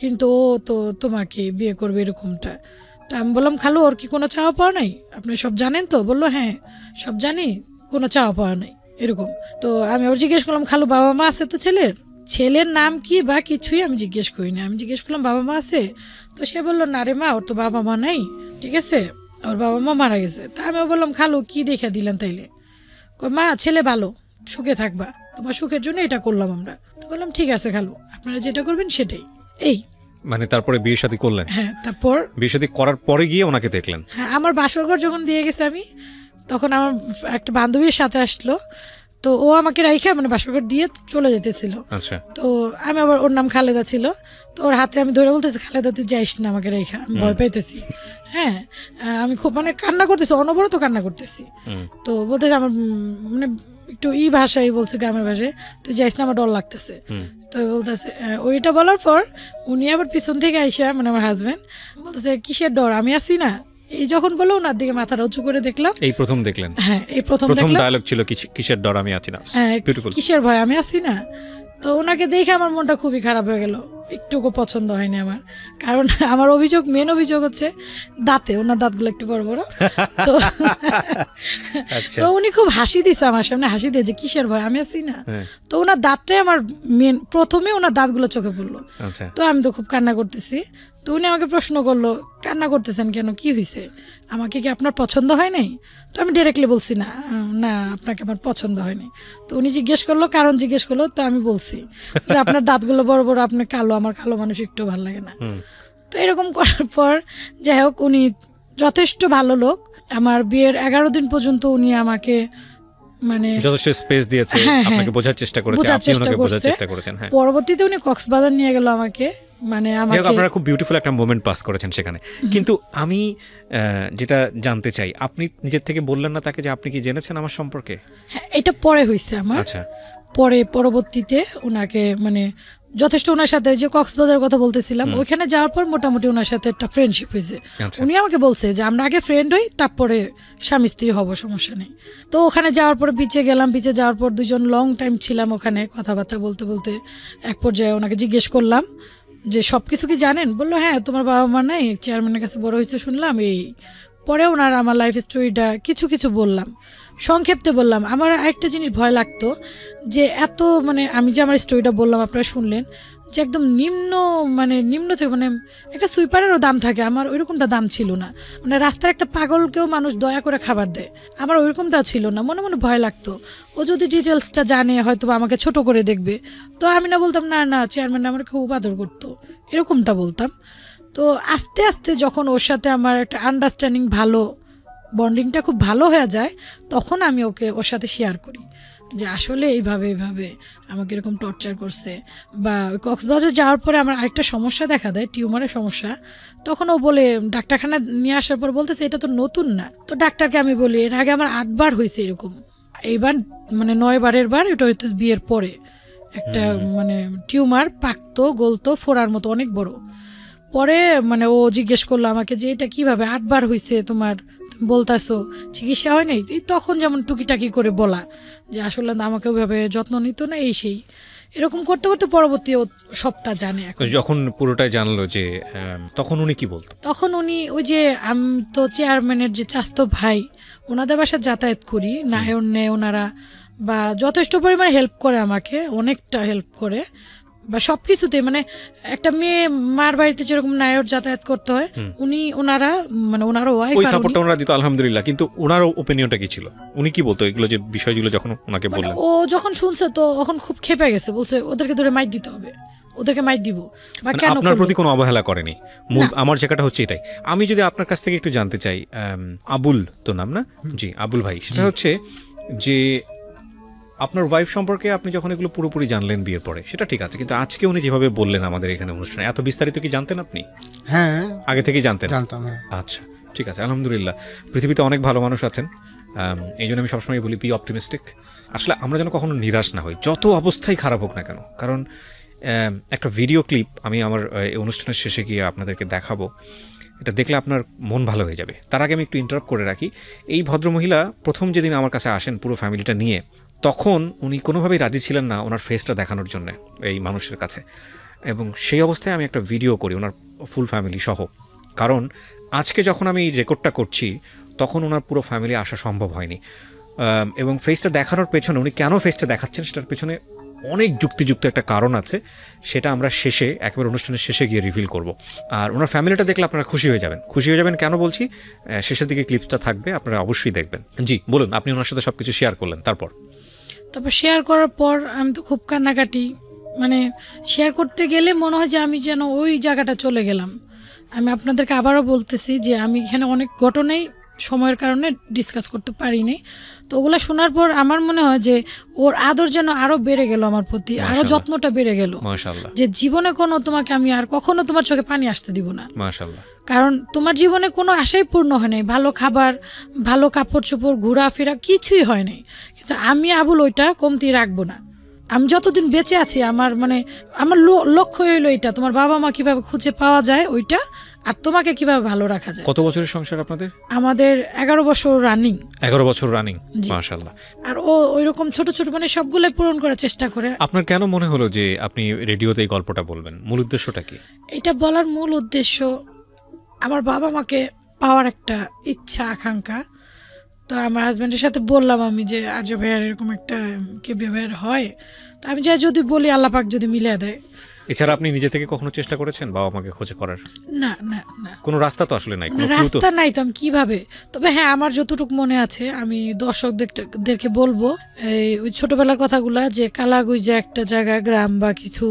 কিন্তু ও তো তোমাকে বিয়ে করবে এরকমটা। তা আমি বললাম খালু ওর কি কোনো চাওয়া পাওয়া নাই, আপনি সব জানেন তো? বললো হ্যাঁ সব জানি, কোনো চাওয়া পাওয়া নাই এরকম। তো আমি ওর জিজ্ঞেস করলাম খালু বাবা মা আছে তো ছেলের নাম কি বা কিছুই আমি জিজ্ঞেস করি না, আমি জিজ্ঞেস করলাম বাবা মা আছে? তো সে বললো না রে মা, ওর তো বাবা মা নাই, ঠিক আছে ওর বাবা মা মারা গেছে। তা আমি বললাম খালু কি দেখে দিলেন তাইলে? কই মা ছেলে ভালো, সুখে থাকবা, তোমার সুখের জন্য এটা করলাম আমরা। তো বললাম ঠিক আছে খালু, আপনারা যেটা করবেন সেটাই। এই মানে তারপরে বিয়ে শাদী করলেন? হ্যাঁ, তারপর বিয়ে শাদী করার পরে গিয়ে ওনাকে দেখলেন? হ্যাঁ, আমার বাসরঘর যখন দিয়ে গেছে আমি, তখন আমার একটা বান্ধবীর সাথে আসলো, তো ও আমাকে রাইখা মানে বাসরঘর দিয়ে চলে যেতেছিল। আচ্ছা। তো আমি আবার, ওর নাম খালেদা ছিল, তো ওর হাতে আমি ধরে বলতেছি খালেদা তুই যাইস না আমাকে রেখা, আমি ভয় পাইতেছি। হ্যাঁ, আমি খুব মানে কান্না করতেছি, অনবরত কান্না করতেছি। তো বলতেছে আমার মানে একটু ভাষায় বলছে, গ্রামের ভাষায়, তুই যাইস না আমার ডর লাগতেছে। তো বলতেছে, ওইটা বলার পর উনি আবার পিছন থেকে আইসা মানে আমার হাজবেন্ড বলতেছে কিসের ডর, আমি আছি না। এই যখন বলো ওনার দিকে মাথাটা উঁচু করে দেখলাম, এই প্রথম দেখলেন? হ্যাঁ, এই প্রথম ডায়লগ ছিল কিসের ডর আমি আছি না। হ্যাঁ, কিসের ভয় আমি আছি না। তো ওনাকে দেখে আমার মনটা খুবই খারাপ হয়ে গেল, একটুকু পছন্দ হয়নি আমার। কারণ আমার অভিযোগ, মেন অভিযোগ হচ্ছে দাঁতে, ওনার দাঁতগুলো একটু বড় বড়। তো তো উনি খুব হাসি দিছে আমার সামনে, হাসি দিয়ে যে কিসের ভয় আমি আছি না। তো ওনার দাঁতটাই আমার মেন, প্রথমে ওনার দাঁতগুলো চোখে পড়লো। তো আমি তো খুব কান্না করতেছি। তো উনি আমাকে প্রশ্ন করলো কান্না করতেছেন কেন, কি হয়েছে, আমাকে কি আপনার পছন্দ হয় নাই? তো আমি ডিরেক্টলি বলছি না, না আপনাকে আমার পছন্দ হয়নি। তো উনি জিজ্ঞেস করলো, কারণ জিজ্ঞেস করলো, তো আমি বলছি যে আপনার দাঁতগুলো বড় বড়, আপনি কালো, আমার কালো মানুষ একটু ভালো লাগে না। তো এরকম করার পর যাই হোক, উনি যথেষ্ট ভালো লোক। আমার বিয়ের 11 দিন পর্যন্ত উনি আমাকে মানে যথেষ্ট স্পেস দিয়েছে, আপনাকে বোঝার চেষ্টা করেছে, আপনি ওনাকে বোঝার চেষ্টা করেছেন। হ্যাঁ, পরবর্তীতে উনি কক্সবাজার নিয়ে গেল আমাকে, মানে আমাকে, আপনারা খুব বিউটিফুল একটা মোমেন্ট পাস করেছেন সেখানে। কিন্তু আমি যেটা জানতে চাই, আপনি নিজের থেকে বললেন না তাকে যে আপনি কি জেনেছেন আমার সম্পর্কে? হ্যাঁ, এটা পরে হয়েছে আমার। আচ্ছা, পরবর্তীতে ওনাকে মানে যথেষ্ট ওনার সাথে, যে কক্সবাজার কথা বলতেছিলাম, ওইখানে যাওয়ার পর মোটামুটি ওনার সাথে একটা ফ্রেন্ডশিপ হয়েছে। উনি আমাকে বলছে যে আমরা আগে ফ্রেন্ড হই, তারপরে স্বামী স্ত্রী হব, সমস্যা নেই। তো ওখানে যাওয়ার পর বিচে গেলাম, বিচে যাওয়ার পর দুজন লং টাইম ছিলাম ওখানে, কথাবার্তা বলতে বলতে এক পর্যায়ে ওনাকে জিজ্ঞেস করলাম যে সব কিছু কি জানেন? বললো হ্যাঁ, তোমার বাবা মা নাই, চেয়ারম্যানের কাছে বড় হয়েছে শুনলাম। এই পরে ওনার আমার লাইফ স্টোরিটা কিছু কিছু বললাম, সংক্ষেপে বললাম। আমার আরেকটা জিনিস ভয় লাগতো যে এত মানে আমি যে আমার স্টোরিটা বললাম, আপনারা শুনলেন যে একদম নিম্ন থেকে, মানে একটা সুইপারেরও দাম থাকে, আমার ওইরকমটা দাম ছিল না। মানে রাস্তার একটা পাগলকেও মানুষ দয়া করে খাবার দেয়, আমার ওইরকমটা ছিল না। মনে মনে ভয় লাগতো, ও যদি ডিটেলসটা জানে হয়তো আমাকে ছোট করে দেখবে। তো আমি না বলতাম না না, চেয়ারম্যান আমার খুব আদর করতো, এরকমটা বলতাম। তো আস্তে আস্তে যখন ওর সাথে আমার একটা আন্ডারস্ট্যান্ডিং ভালো, বন্ডিংটা খুব ভালো হয়ে যায়, তখন আমি ওর সাথে শেয়ার করি যে আসলে এইভাবে আমাকে এরকম টর্চার করছে। বা কক্সবাজার যাওয়ার পরে আমার আরেকটা সমস্যা দেখা দেয়, টিউমারের সমস্যা। তখন ও বলে, ডাক্তারখানা নিয়ে আসার পর বলতেছে এটা তো নতুন না। তো ডাক্তারকে আমি বলি এর আগে আমার 8 বার হয়েছে এরকম, এইবার মানে 9 বারের বার, এটা হয়তো বিয়ের পরে একটা মানে টিউমার পাকতো, গলতো, ফোড়ার মতো অনেক বড়। পরে মানে ও জিজ্ঞেস করলো আমাকে যে এটা কিভাবে 8 বার হয়েছে তোমার, বলতাছো চিকিৎসা হয় নাই? তখন যেমন টুকিটাকি করে বলা যে আসলে আমাকে ওইভাবে যত্ন নিত না, এই সেই এরকম করতে করতে পরবর্তী ও সবটা জানে। এখন যখন পুরোটাই জানলো যে তখন উনি কি বলতো? তখন উনি ওই যে আমি তো চেয়ারম্যানের যে চাস্তো ভাই, ওনাদের বাসায় যাতায়াত করি, নায়র নেয় ওনারা, বা যথেষ্ট পরিমাণে হেল্প করে আমাকে, অনেকটা হেল্প করে, বা সবকিছুতে। মানে একটা মেয়ে মার বাড়িতে যেরকম নায়র যাতায়াত করতে হয়, ওনারা মানে ওনারও ওয়াইফ ওই সাপোর্টটা ওনারা দিত আলহামদুলিল্লাহ। কিন্তু ওনার ওপিনিয়নটা কি ছিল? উনি কি বলতো এগুলো যে বিষয়গুলো যখন ওনাকে বললেন? ও যখন শুনছে তো তখন খুব ক্ষেপে গেছে, বলছে ওদেরকে ধরে মাইর দিতে হবে, ওদেরকে মাইর দিব। বা কেন আপনার প্রতি কোনো অবহেলা করেনি? আমার জায়গাটা হচ্ছে এটাই। আমি যদি আপনার কাছ থেকে একটু জানতে চাই, আবুল তো নাম না? জি, আবুল ভাই, সেটা হচ্ছে যে আপনার ওয়াইফ সম্পর্কে আপনি যখন এগুলো পুরোপুরি জানলেন বিয়ের পরে, সেটা ঠিক আছে, কিন্তু আজকে উনি যেভাবে বললেন আমাদের এখানে অনুষ্ঠানে, এত বিস্তারিত কি জানতেন আপনি? হ্যাঁ, আগে থেকেই জানতেন? জানতাম। আচ্ছা, ঠিক আছে, আলহামদুলিল্লাহ। পৃথিবীতে অনেক ভালো মানুষ আছেন, এই জন্য আমি সবসময় বলি বি অপটিমিস্টিক। আসলে আমরা যেন কখনো নিরাশ না হই, যত অবস্থাই খারাপ হোক না কেন। কারণ একটা ভিডিও ক্লিপ আমি আমার এই অনুষ্ঠানের শেষে গিয়ে আপনাদেরকে দেখাবো, এটা দেখলে আপনার মন ভালো হয়ে যাবে। তার আগে আমি একটু ইন্টারাপ্ট করে রাখি। এই ভদ্রমহিলা প্রথম যেদিন আমার কাছে আসেন পুরো ফ্যামিলিটা নিয়ে, তখন উনি কোনোভাবেই রাজি ছিলেন না ওনার ফেসটা দেখানোর জন্য এই মানুষের কাছে, এবং সেই অবস্থায় আমি একটা ভিডিও করি ওনার ফুল ফ্যামিলি সহ। কারণ আজকে যখন আমি এই রেকর্ডটা করছি তখন ওনার পুরো ফ্যামিলি আসা সম্ভব হয়নি, এবং ফেসটা দেখানোর পেছনে, উনি কেন ফেসটা দেখাচ্ছেন সেটার পেছনে অনেক যুক্তিযুক্ত একটা কারণ আছে, সেটা আমরা শেষে একেবারে অনুষ্ঠানের শেষে গিয়ে রিভিল করব। আর ওনার ফ্যামিলিটা দেখলে আপনারা খুশি হয়ে যাবেন। কেন বলছি, শেষের দিকে ক্লিপসটা থাকবে, আপনারা অবশ্যই দেখবেন। জি বলুন, আপনি ওনার সাথে সবকিছু শেয়ার করলেন, তারপর শেয়ার করার পর আমি তো খুব কান্নাকাটি, মানে শেয়ার করতে গেলে মনে হয় যে আমি যেন ওই জায়গাটা চলে গেলাম। আমি আপনাদেরকে আবারও বলতেছি যে আমি এখানে অনেক ঘটনাই সময়ের কারণে ডিসকাস করতে পারিনি। তো ওগুলো শোনার পর আমার মনে হয় যে ওর আদর যেন আরো বেড়ে গেল আমার প্রতি, আরো যত্নটা বেড়ে গেল। মাশাআল্লাহ। যে জীবনে কোনো তোমাকে আমি আর কখনো তোমার চোখে পানি আসতে দিব না। মাশাআল্লাহ। কারণ তোমার জীবনে কোনো আশাই পূর্ণ হয় নাই, ভালো খাবার, ভালো কাপড় চোপড়, ঘোরাফেরা কিছুই হয় নাই, কিন্তু আমি আবুল ওইটা কমতি রাখবো না। আমি যতদিন বেঁচে আছি আমার লক্ষ্য হইলো এটা, তোমার বাবা মা কিভাবে খুঁজে পাওয়া যায় ওইটা, আর তোমাকে কিভাবে ভালো রাখা যায়। কত বছরের সংসার আপনাদের? আমাদের 11 বছর রানিং। 11 বছর রানিং, মাশাআল্লাহ। আর ও ওইরকম ছোট ছোট মানে সবগুলাই পূরণ করার চেষ্টা করে। আপনার কেন মনে হলো যে আপনি রেডিওতে এই গল্পটা বলবেন? মূল উদ্দেশ্যটা কি? এটা বলার মূল উদ্দেশ্য আমার বাবা মাকে পাওয়ার একটা ইচ্ছা, আকাঙ্ক্ষা। তো আমার হাজব্যান্ডের সাথে বললাম আমি যে আর্য ভাইয়ার এরকম একটা কেবিয়া ভাইয়ার হয়, তো আমি যাই যদি বলি আল্লাহ পাক যদি মিলিয়ে দেয়। এছাড়া আপনি নিজে থেকে কখনো চেষ্টা করেছেন বাবা মাকে খোঁজ করার? না না না, কোনো রাস্তা তো আসলে নাই, কোনো রাস্তা নাই তো আমি কিভাবে। তবে হ্যাঁ, আমার যতটুকু মনে আছে আমি দর্শকদেরকে বলবো ওই ছোটবেলার কথাগুলা, যে কালাগুইজা একটা জায়গা, গ্রাম বা কিছু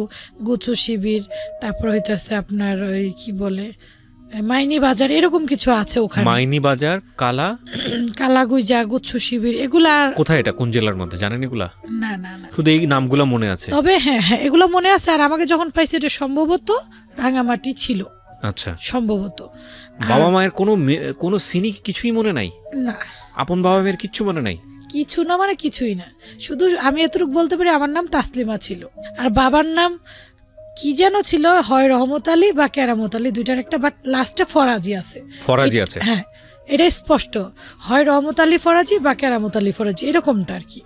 গুচ্ছ শিবির, তারপর হইতেছে আপনার ওই কি বলে মাইনি বাজার, এরকম কিছু আছে ওখানে। মাইনি বাজার, কালাগুইজা, গুচ্ছ শিবির, এগুলা কোথায়? এটা কোন জেলার মধ্যে জানেন এগুলা? না না না, শুধু এই নামগুলো মনে আছে। তবে হ্যাঁ হ্যাঁ এগুলো মনে আছে। আর আমাকে যখন পাইছে এটা সম্ভবত রাঙামাটি ছিল। আচ্ছা, সম্ভবত। বাবা মায়ের কোনো সিনি কিছুই মনে নাই? না, আপন বাবা মায়ের কিচ্ছু মনে নাই? কিছু না, মানে কিছুই না। শুধু আমি এতটুকু বলতে পারি আমার নাম তাসলিমা ছিল, আর বাবার নাম কি যেন ছিল, হয় রহমত আলী বা কেরামত আলী, দুইটার একটা, বাট লাস্টে ফরাজি আছে। ফরাজি আছে, হ্যাঁ এটা স্পষ্ট, হয় রহমত আলী ফরাজি বা কেরামত আলী ফরাজি, এরকমটা আর কি।